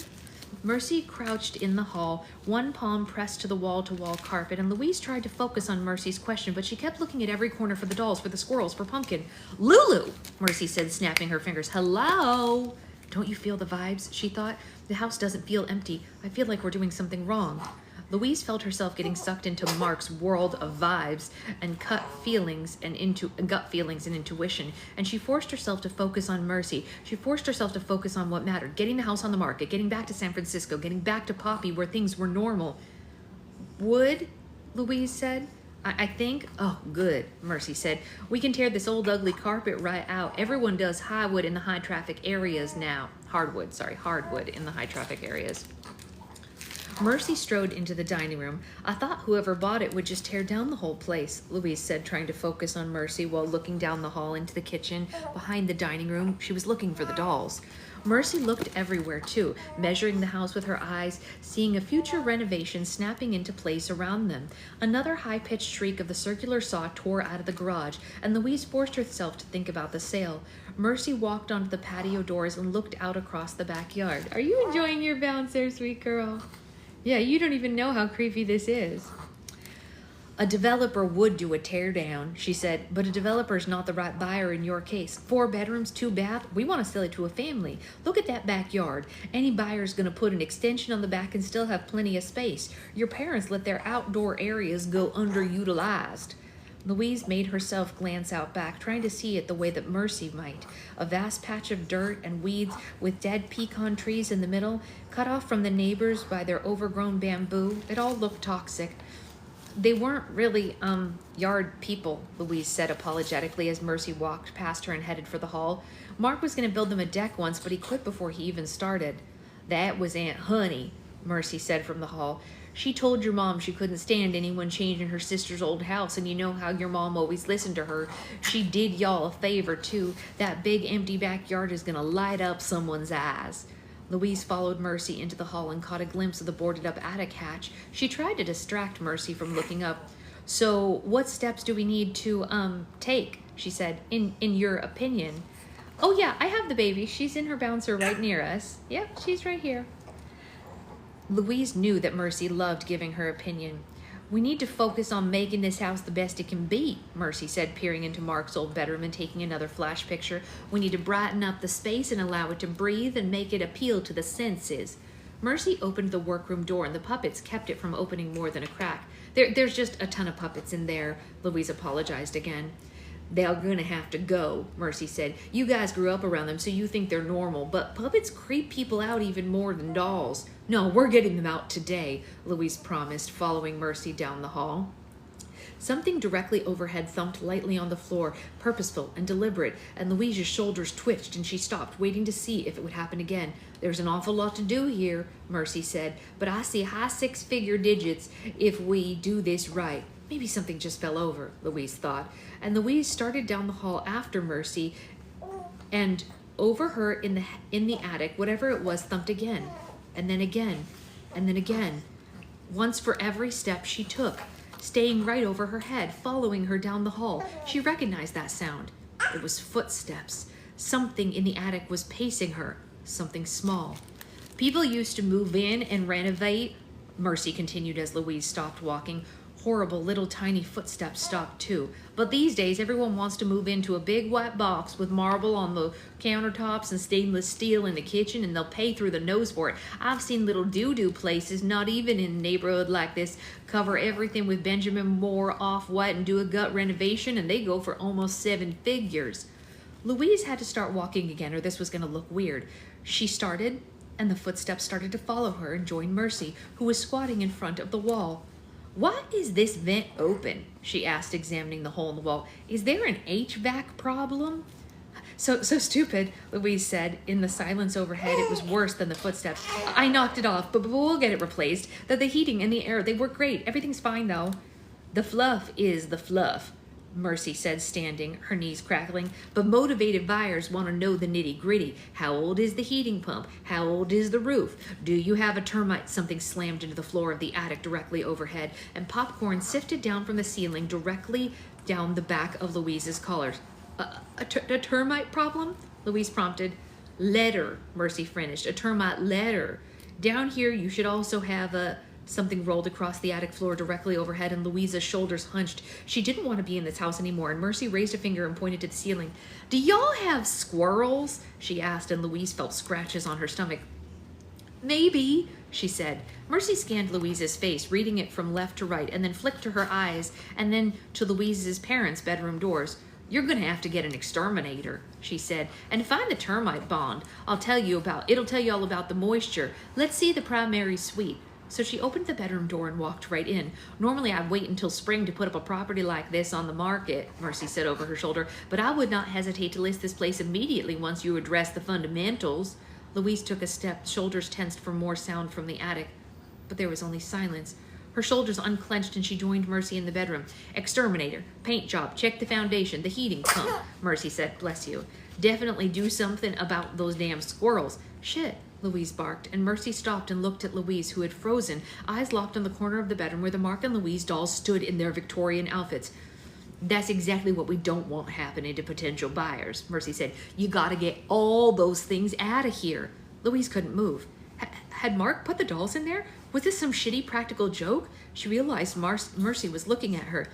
Speaker 2: Mercy crouched in the hall, one palm pressed to the wall-to-wall carpet, and Louise tried to focus on Mercy's question, but she kept looking at every corner for the dolls, for the squirrels, for Pumpkin. Lulu, Mercy said, snapping her fingers. Hello? Don't you feel the vibes? She thought. The house doesn't feel empty. I feel like we're doing something wrong. Louise felt herself getting sucked into Mark's world of vibes and gut feelings and intuition, and she forced herself to focus on Mercy. She forced herself to focus on what mattered: getting the house on the market, getting back to San Francisco, getting back to Poppy where things were normal. Wood, Louise said. I think, oh, good, Mercy said. We can tear this old ugly carpet right out. Everyone does hardwood in the high traffic areas now. Hardwood in the high traffic areas. Mercy strode into the dining room. I thought whoever bought it would just tear down the whole place, Louise said, trying to focus on Mercy while looking down the hall into the kitchen. Behind the dining room, she was looking for the dolls. Mercy looked everywhere, too, measuring the house with her eyes, seeing a future renovation snapping into place around them. Another high-pitched shriek of the circular saw tore out of the garage, and Louise forced herself to think about the sale. Mercy walked onto the patio doors and looked out across the backyard. Are you enjoying your bouncer, sweet girl? Yeah, you don't even know how creepy this is. A developer would do a teardown, she said, but a developer's not the right buyer in your case. 4 bedrooms, 2 bath. We want to sell it to a family. Look at that backyard. Any buyer's going to put an extension on the back and still have plenty of space. Your parents let their outdoor areas go underutilized. Louise made herself glance out back, trying to see it the way that Mercy might. A vast patch of dirt and weeds with dead pecan trees in the middle, cut off from the neighbors by their overgrown bamboo. It all looked toxic. They weren't really, yard people, Louise said apologetically as Mercy walked past her and headed for the hall. Mark was going to build them a deck once, but he quit before he even started. That was Aunt Honey, Mercy said from the hall. She told your mom she couldn't stand anyone changing her sister's old house, and you know how your mom always listened to her. She did y'all a favor, too. That big empty backyard is going to light up someone's eyes. Louise followed Mercy into the hall and caught a glimpse of the boarded-up attic hatch. She tried to distract Mercy from looking up. So, what steps do we need to, take, she said, in your opinion? Oh, yeah, I have the baby. She's in her bouncer right near us. Yep, she's right here. Louise knew that Mercy loved giving her opinion. We need to focus on making this house the best it can be, Mercy said, peering into Mark's old bedroom and taking another flash picture. We need to brighten up the space and allow it to breathe and make it appeal to the senses. Mercy opened the workroom door, and the puppets kept it from opening more than a crack. There's just a ton of puppets in there, Louise apologized again. They're gonna have to go, Mercy said. You guys grew up around them, so you think they're normal, but puppets creep people out even more than dolls. No, we're getting them out today, Louise promised, following Mercy down the hall. Something directly overhead thumped lightly on the floor, purposeful and deliberate, and Louise's shoulders twitched and she stopped, waiting to see if it would happen again. There's an awful lot to do here, Mercy said, but I see high 6-figure digits if we do this right. Maybe something just fell over, Louise thought, and Louise started down the hall after Mercy, and over her in the attic, whatever it was thumped again, and then again, and then again, once for every step she took, staying right over her head, following her down the hall. She recognized that sound. It was footsteps. Something in the attic was pacing her, something small. People used to move in and renovate Mercy continued as Louise stopped walking. Horrible little tiny footsteps stopped too. But these days, everyone wants to move into a big white box with marble on the countertops and stainless steel in the kitchen, and they'll pay through the nose for it. I've seen little doo-doo places, not even in a neighborhood like this, cover everything with Benjamin Moore off-white and do a gut renovation, and they go for almost 7 figures. Louise had to start walking again, or this was going to look weird. She started, and the footsteps started to follow her and join Mercy, who was squatting in front of the wall. "Why is this vent open?" she asked, examining the hole in the wall. "Is there an HVAC problem?" So stupid, Louise said. In the silence overhead, it was worse than the footsteps. "I knocked it off, but we'll get it replaced. The heating and the air, they work great. Everything's fine, though." "The fluff is the fluff," Mercy said, standing, her knees crackling. "But motivated buyers want to know the nitty-gritty. How old is the heating pump? How old is the roof? Do you have a termite?" Something slammed into the floor of the attic directly overhead, and popcorn sifted down from the ceiling directly down the back of Louise's collar. A termite problem?" Louise prompted. "Letter," Mercy finished. "A termite letter. Down here you should also have a..." Something rolled across the attic floor directly overhead, and Louise's shoulders hunched. She didn't want to be in this house anymore, and Mercy raised a finger and pointed to the ceiling. "Do y'all have squirrels?" she asked, and Louise felt scratches on her stomach. "Maybe," she said. Mercy scanned Louise's face, reading it from left to right, and then flicked to her eyes, and then to Louise's parents' bedroom doors. "You're going to have to get an exterminator," she said, "and find the termite bond. It'll tell you all about the moisture. Let's see the primary suite." So she opened the bedroom door and walked right in. "Normally I'd wait until spring to put up a property like this on the market," Mercy said over her shoulder, "but I would not hesitate to list this place immediately once you address the fundamentals." Louise took a step, shoulders tensed for more sound from the attic. But there was only silence. Her shoulders unclenched, and she joined Mercy in the bedroom. "Exterminator, paint job, check the foundation, the heating pump," Mercy said. "Bless you. Definitely do something about those damn squirrels." "Shit," Louise barked, and Mercy stopped and looked at Louise, who had frozen, eyes locked on the corner of the bedroom where the Mark and Louise dolls stood in their Victorian outfits. "That's exactly what we don't want happening to potential buyers," Mercy said. "You gotta get all those things out of here." Louise couldn't move. Had Mark put the dolls in there? Was this some shitty practical joke? She realized Mercy was looking at her.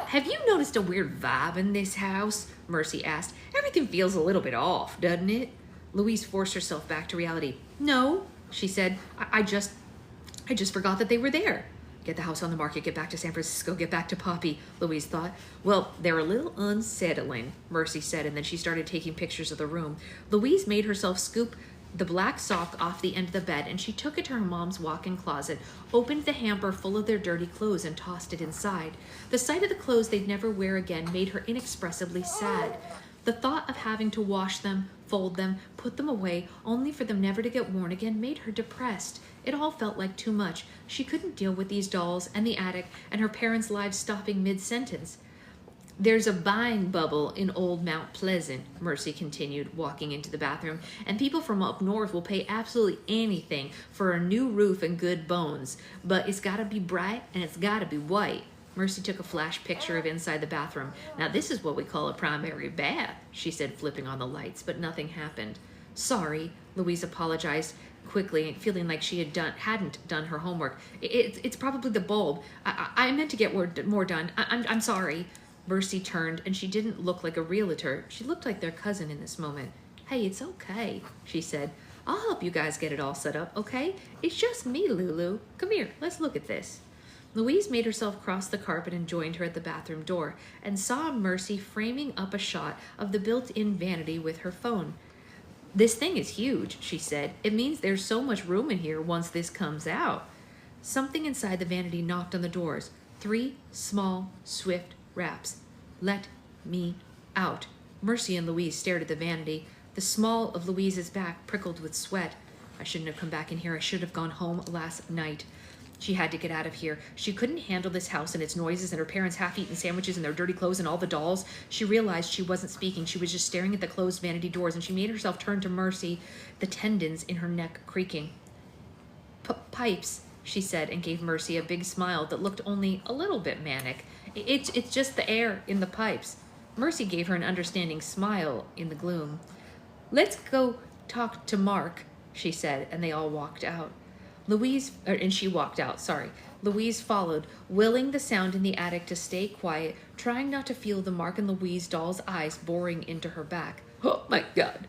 Speaker 2: "Have you noticed a weird vibe in this house?" Mercy asked. "Everything feels a little bit off, doesn't it?" Louise forced herself back to reality. "No," she said. I just forgot that they were there." Get the house on the market, get back to San Francisco, get back to Poppy, Louise thought. "Well, they're a little unsettling," Mercy said, and then she started taking pictures of the room. Louise made herself scoop the black sock off the end of the bed, and she took it to her mom's walk-in closet, opened the hamper full of their dirty clothes, and tossed it inside. The sight of the clothes they'd never wear again made her inexpressibly sad. The thought of having to wash them, fold them, put them away, only for them never to get worn again, made her depressed. It all felt like too much. She couldn't deal with these dolls and the attic and her parents' lives stopping mid-sentence. "There's a buying bubble in old Mount Pleasant," Mercy continued, walking into the bathroom, "and people from up north will pay absolutely anything for a new roof and good bones. But it's got to be bright and it's got to be white." Mercy took a flash picture of inside the bathroom. "Now this is what we call a primary bath," she said, flipping on the lights, but nothing happened. "Sorry," Louise apologized quickly, feeling like she hadn't done her homework. It's probably the bulb. I meant to get more done. I'm sorry." Mercy turned, and she didn't look like a realtor. She looked like their cousin in this moment. "Hey, it's okay," she said. "I'll help you guys get it all set up, okay? It's just me, Lulu. Come here, let's look at this." Louise made herself cross the carpet and joined her at the bathroom door, and saw Mercy framing up a shot of the built-in vanity with her phone. "This thing is huge," she said. "It means there's so much room in here once this comes out." Something inside the vanity knocked on the doors. 3 small, swift raps. "Let me out." Mercy and Louise stared at the vanity. The small of Louise's back prickled with sweat. "I shouldn't have come back in here. I should have gone home last night." She had to get out of here. She couldn't handle this house and its noises and her parents' half-eaten sandwiches and their dirty clothes and all the dolls. She realized she wasn't speaking. She was just staring at the closed vanity doors, and she made herself turn to Mercy, the tendons in her neck creaking. Pipes," she said, and gave Mercy a big smile that looked only a little bit manic. It's just the air in the pipes." Mercy gave her an understanding smile in the gloom. "Let's go talk to Mark," she said, and they all walked out. And she walked out, sorry. Louise followed, willing the sound in the attic to stay quiet, trying not to feel the Mark and Louise doll's eyes boring into her back. Oh my God.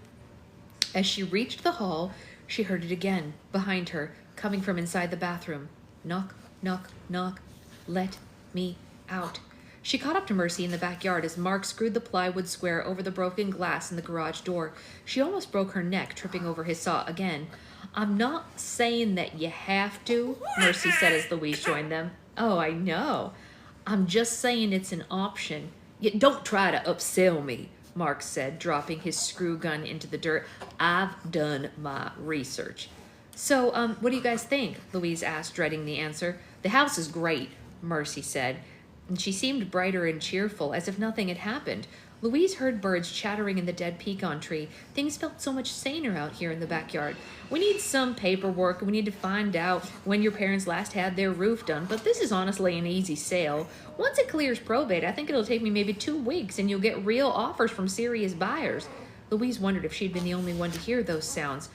Speaker 2: As she reached the hall, she heard it again, behind her, coming from inside the bathroom. Knock, knock, knock. Let me out. She caught up to Mercy in the backyard as Mark screwed the plywood square over the broken glass in the garage door. She almost broke her neck, tripping over his saw again. I'm not saying that you have to, Mercy said as Louise joined them. Oh, I know. I'm just saying it's an option. Don't try to upsell me, Mark said, dropping his screw gun into the dirt. I've done my research. So, what do you guys think? Louise asked, dreading the answer. The house is great, Mercy said, and she seemed brighter and cheerful, as if nothing had happened. Louise heard birds chattering in the dead pecan tree. Things felt so much saner out here in the backyard. We need some paperwork, and we need to find out when your parents last had their roof done, but this is honestly an easy sale. Once it clears probate, I think it'll take me maybe 2 weeks, and you'll get real offers from serious buyers. Louise wondered if she'd been the only one to hear those sounds.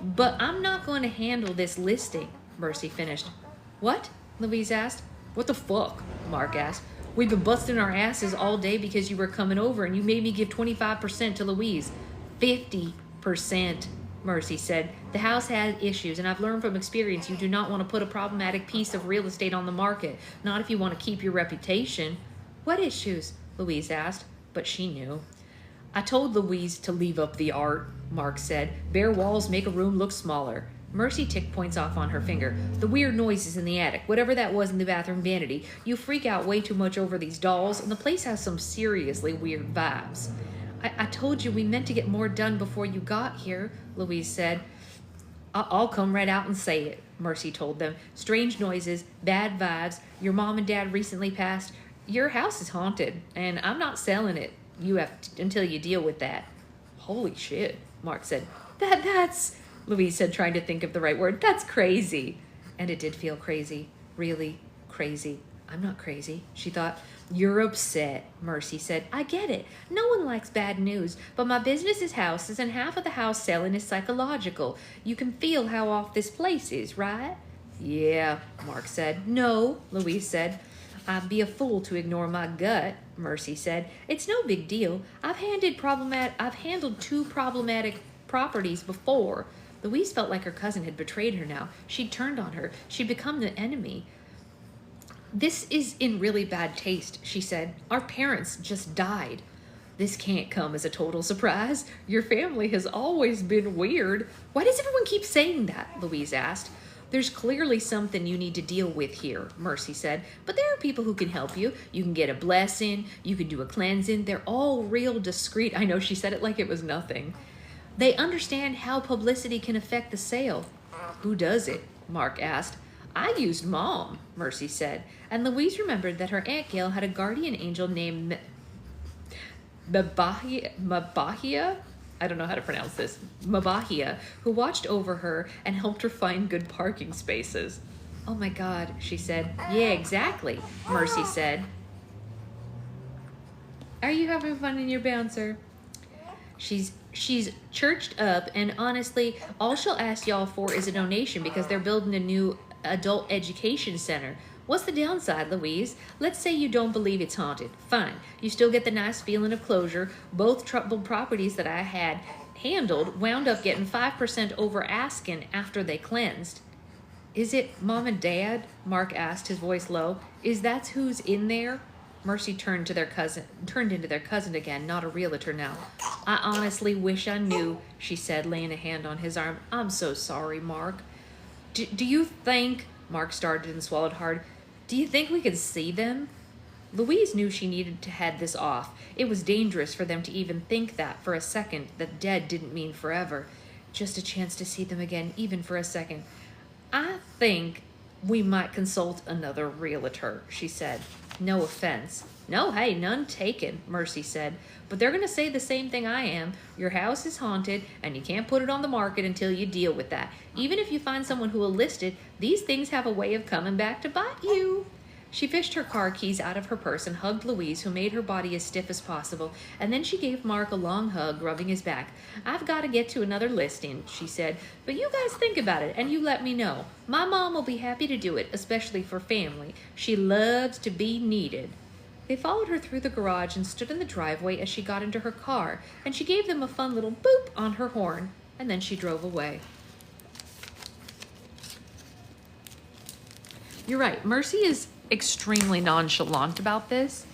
Speaker 2: But I'm not going to handle this listing, Mercy finished. What? Louise asked. What the fuck? Mark asked. We've been busting our asses all day because you were coming over and you made me give 25% to Louise. 50%, Mercy said. The house had issues, and I've learned from experience you do not want to put a problematic piece of real estate on the market. Not if you want to keep your reputation. What issues? Louise asked, but she knew. I told Louise to leave up the art, Mark said. Bare walls make a room look smaller. Mercy ticked points off on her finger. The weird noises in the attic, whatever that was in the bathroom vanity. You freak out way too much over these dolls, and the place has some seriously weird vibes. I told you we meant to get more done before you got here, Louise said. I'll come right out and say it, Mercy told them. Strange noises, bad vibes, your mom and dad recently passed. Your house is haunted, and I'm not selling it. You have until you deal with that. Holy shit, Mark said. That's... Louise said, trying to think of the right word. That's crazy. And it did feel crazy. Really crazy. I'm not crazy, she thought. You're upset, Mercy said. I get it. No one likes bad news, but my business is houses, and half of the house selling is psychological. You can feel how off this place is, right? Yeah, Mark said. No, Louise said. I'd be a fool to ignore my gut, Mercy said. It's no big deal. I've handled 2 problematic properties before. Louise felt like her cousin had betrayed her now. She'd turned on her. She'd become the enemy. This is in really bad taste, she said. Our parents just died. This can't come as a total surprise. Your family has always been weird. Why does everyone keep saying that? Louise asked. There's clearly something you need to deal with here, Mercy said. But there are people who can help you. You can get a blessing. You can do a cleansing. They're all real discreet. I know, she said it like it was nothing. They understand how publicity can affect the sale. Who does it? Mark asked. I used Mom, Mercy said. And Louise remembered that her Aunt Gail had a guardian angel named Mabahia? I don't know how to pronounce this. Mabahia, who watched over her and helped her find good parking spaces. Oh my God, she said. Yeah, exactly, Mercy said. Are you having fun in your bouncer? She's churched up, and honestly, all she'll ask y'all for is a donation because they're building a new adult education center. What's the downside, Louise? Let's say you don't believe it's haunted. Fine. You still get the nice feeling of closure. Both troubled properties that I had handled wound up getting 5% over asking after they cleansed. Is it Mom and Dad? Mark asked, his voice low. Is that who's in there? Mercy turned into their cousin again, not a realtor now. I honestly wish I knew, she said, laying a hand on his arm. I'm so sorry, Mark. Do you think, Mark started and swallowed hard, do you think we could see them? Louise knew she needed to head this off. It was dangerous for them to even think that for a second, that dead didn't mean forever. Just a chance to see them again, even for a second. I think we might consult another realtor, she said. No offense. No, hey, none taken, Mercy said. But they're going to say the same thing I am. Your house is haunted, and you can't put it on the market until you deal with that. Even if you find someone who will list it, these things have a way of coming back to bite you. She fished her car keys out of her purse and hugged Louise, who made her body as stiff as possible, and then she gave Mark a long hug, rubbing his back. "I've got to get to another listing," she said, "but you guys think about it and you let me know. My mom will be happy to do it, especially for family. She loves to be needed." They followed her through the garage and stood in the driveway as she got into her car, and she gave them a fun little boop on her horn, and then she drove away. You're right, Mercy is extremely nonchalant about this.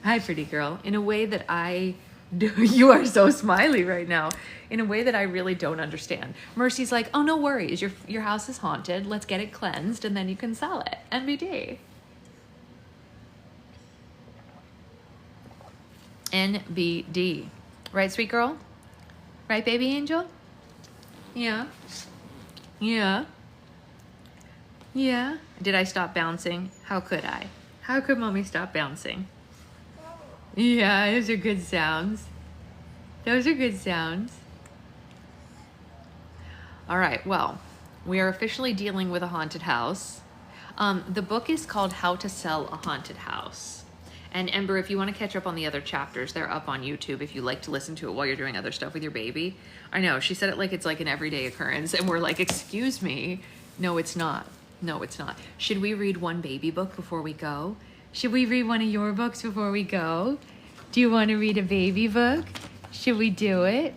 Speaker 2: Hi, pretty girl. In a way that I do. You are so smiley right now. In a way that I really don't understand. Mercy's like, "Oh, no worries. Your house is haunted. Let's get it cleansed and then you can sell it." NBD. NBD. Right, sweet girl? Right, baby angel? Yeah. Yeah. Yeah. Did I stop bouncing? How could I? How could mommy stop bouncing? Yeah, those are good sounds. Those are good sounds. All right, well, we are officially dealing with a haunted house. The book is called How to Sell a Haunted House. And Ember, if you want to catch up on the other chapters, they're up on YouTube if you like to listen to it while you're doing other stuff with your baby. I know, she said it like it's like an everyday occurrence, and we're like, excuse me. No, it's not. No, it's not. Should we read one baby book before we go? Should we read one of your books before we go? Do you want to read a baby book? Should we do it?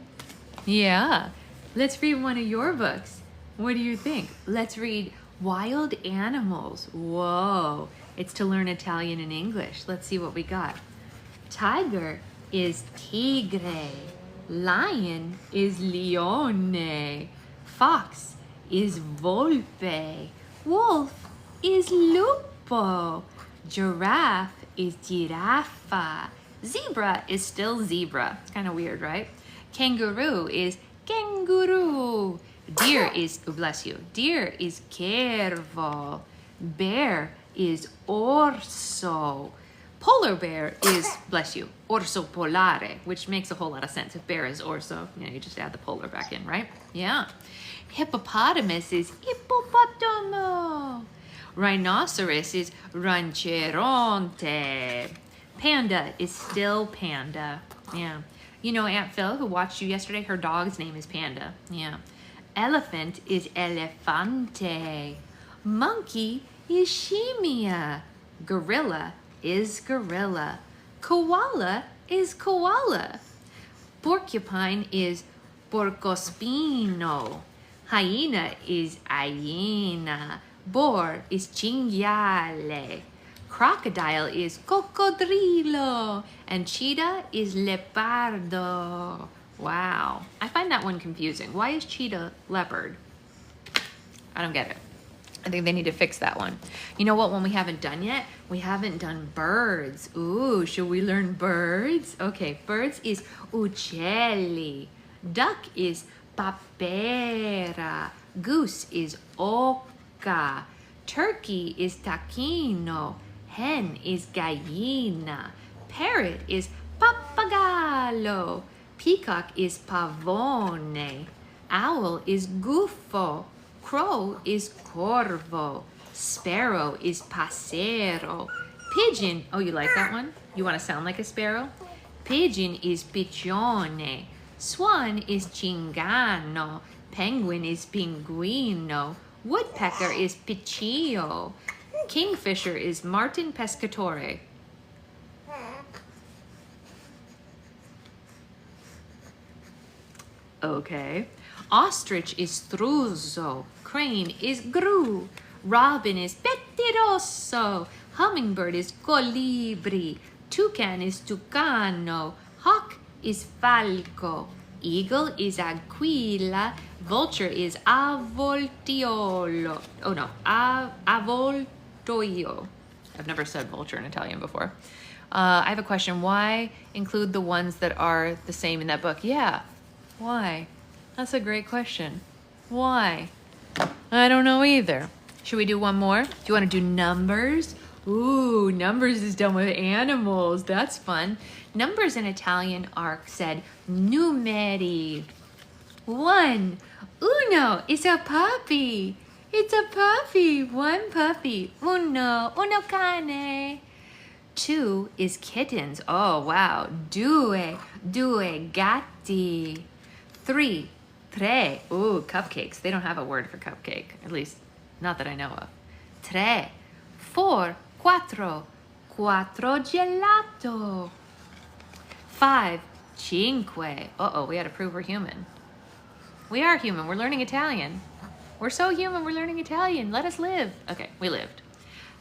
Speaker 2: Yeah. Let's read one of your books. What do you think? Let's read Wild Animals. Whoa. It's to learn Italian and English. Let's see what we got. Tiger is tigre. Lion is leone. Fox is volpe. Wolf is lupo. Giraffe is giraffa. Zebra is still zebra. It's kind of weird, right? Kangaroo is kanguru. Deer is, oh, bless you. Deer is cervo. Bear is orso. Polar bear is, bless you, orso polare, which makes a whole lot of sense. If bear is orso, you know, you just add the polar back in, right? Yeah. Hippopotamus is hippopotamo. Rhinoceros is rancheronte. Panda is still panda. Yeah. You know Aunt Phil, who watched you yesterday, her dog's name is Panda. Yeah. Elephant is elefante. Monkey is shimia. Gorilla is gorilla. Koala is koala. Porcupine is porcospino. Hyena is hyena. Boar is cinghiale. Crocodile is cocodrilo. And cheetah is leopardo. Wow. I find that one confusing. Why is cheetah leopard? I don't get it. I think they need to fix that one. You know what one we haven't done yet? We haven't done birds. Ooh, should we learn birds? Okay, birds is uccelli. Duck is papera. Goose is oca. Turkey is taquino. Hen is gallina. Parrot is pappagallo. Peacock is pavone. Owl is gufo. Crow is corvo. Sparrow is passero. Pigeon, oh, you like that one? You want to sound like a sparrow? Pigeon is piccione. Swan is cingano. Penguin is pinguino. Woodpecker is piccio. Kingfisher is martin pescatore. Okay. Ostrich is struzzo. Crane is gru. Robin is pettirosso. Hummingbird is colibri. Toucan is tucano. Hawk is falco. Eagle is aquila. Vulture is avoltiolo. Oh no, avoltoio. I've never said vulture in Italian before. I have a question. Why include the ones that are the same in that book? Yeah. Why? That's a great question. Why? I don't know either. Should we do one more? Do you want to do numbers? Ooh, numbers is done with animals. That's fun. Numbers in Italian are said numeri. 1. Uno is a puppy. It's a puppy. One puppy. Uno cane. 2 is kittens. Oh, wow. Due gatti. 3, tre. Ooh, cupcakes. They don't have a word for cupcake. At least, not that I know of. Tre. 4, quattro. Quattro gelato. 5, cinque. Uh-oh, we had to prove we're human. We are human. We're learning Italian. We're so human, we're learning Italian. Let us live. Okay, we lived.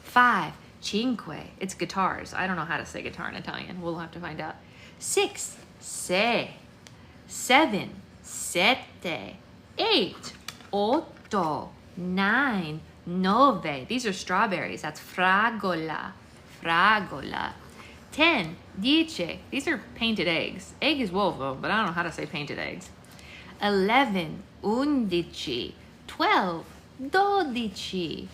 Speaker 2: 5, cinque. It's guitars. I don't know how to say guitar in Italian. We'll have to find out. 6, sei. 7, sette. 8, otto. 9, nove. These are strawberries. That's fragola. Fragola. 10, dieci. These are painted eggs. Egg is uovo, but I don't know how to say painted eggs. 11, undici. 12, dodici.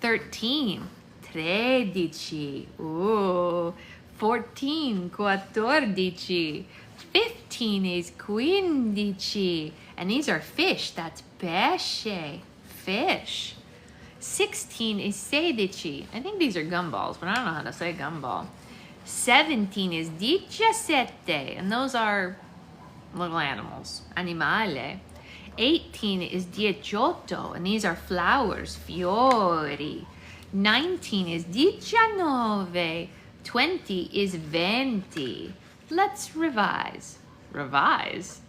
Speaker 2: 13, tredici. Ooh. 14, quattordici. 15 is quindici. And these are fish. That's pesce. Fish. 16 is sedici. I think these are gumballs, but I don't know how to say gumball. 17 is diciassette. And those are little animals. Animale. 18 is dieciotto, and these are flowers, fiori. 19 is diciannove. 20 is venti. Let's revise. Revise?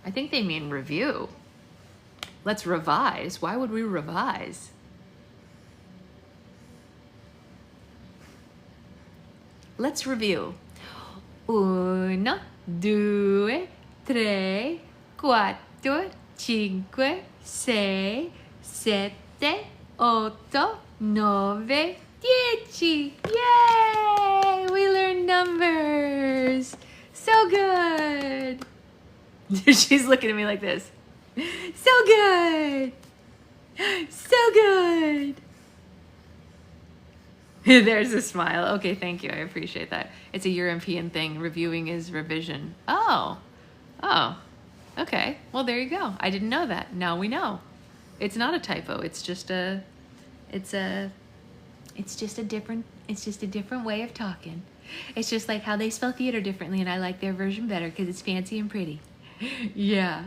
Speaker 2: I think they mean review. Let's revise. Why would we revise? Let's review. 1, 2, 3, 4, 5, 6, 7, 8, 9, 10. Yay! We learned numbers. So good. She's looking at me like this. So good. So good. There's a smile. Okay, thank you. I appreciate that. It's a European thing. Reviewing is revision. Oh. Okay. Well, there you go. I didn't know that. Now we know. It's not a typo. It's just a different way of talking. It's just like how they spell theater differently, and I like their version better because it's fancy and pretty. Yeah.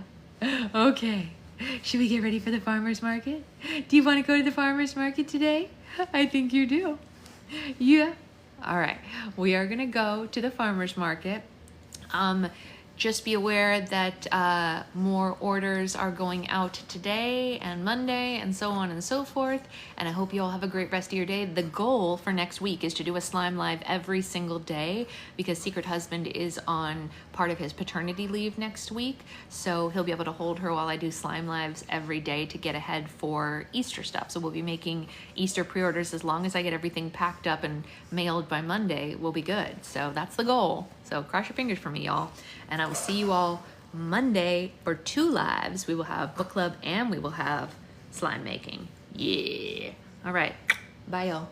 Speaker 2: Okay. Should we get ready for the farmer's market? Do you want to go to the farmer's market today? I think you do. Yeah. All right. We are going to go to the farmer's market. Just be aware that more orders are going out today and Monday and so on and so forth. And I hope you all have a great rest of your day. The goal for next week is to do a slime live every single day because Secret Husband is on part of his paternity leave next week. So he'll be able to hold her while I do slime lives every day to get ahead for Easter stuff. So we'll be making Easter pre-orders. As long as I get everything packed up and mailed by Monday, we'll be good. So that's the goal. So cross your fingers for me, y'all. And I will see you all Monday for 2 lives. We will have book club and we will have slime making. Yeah. All right. Bye, y'all.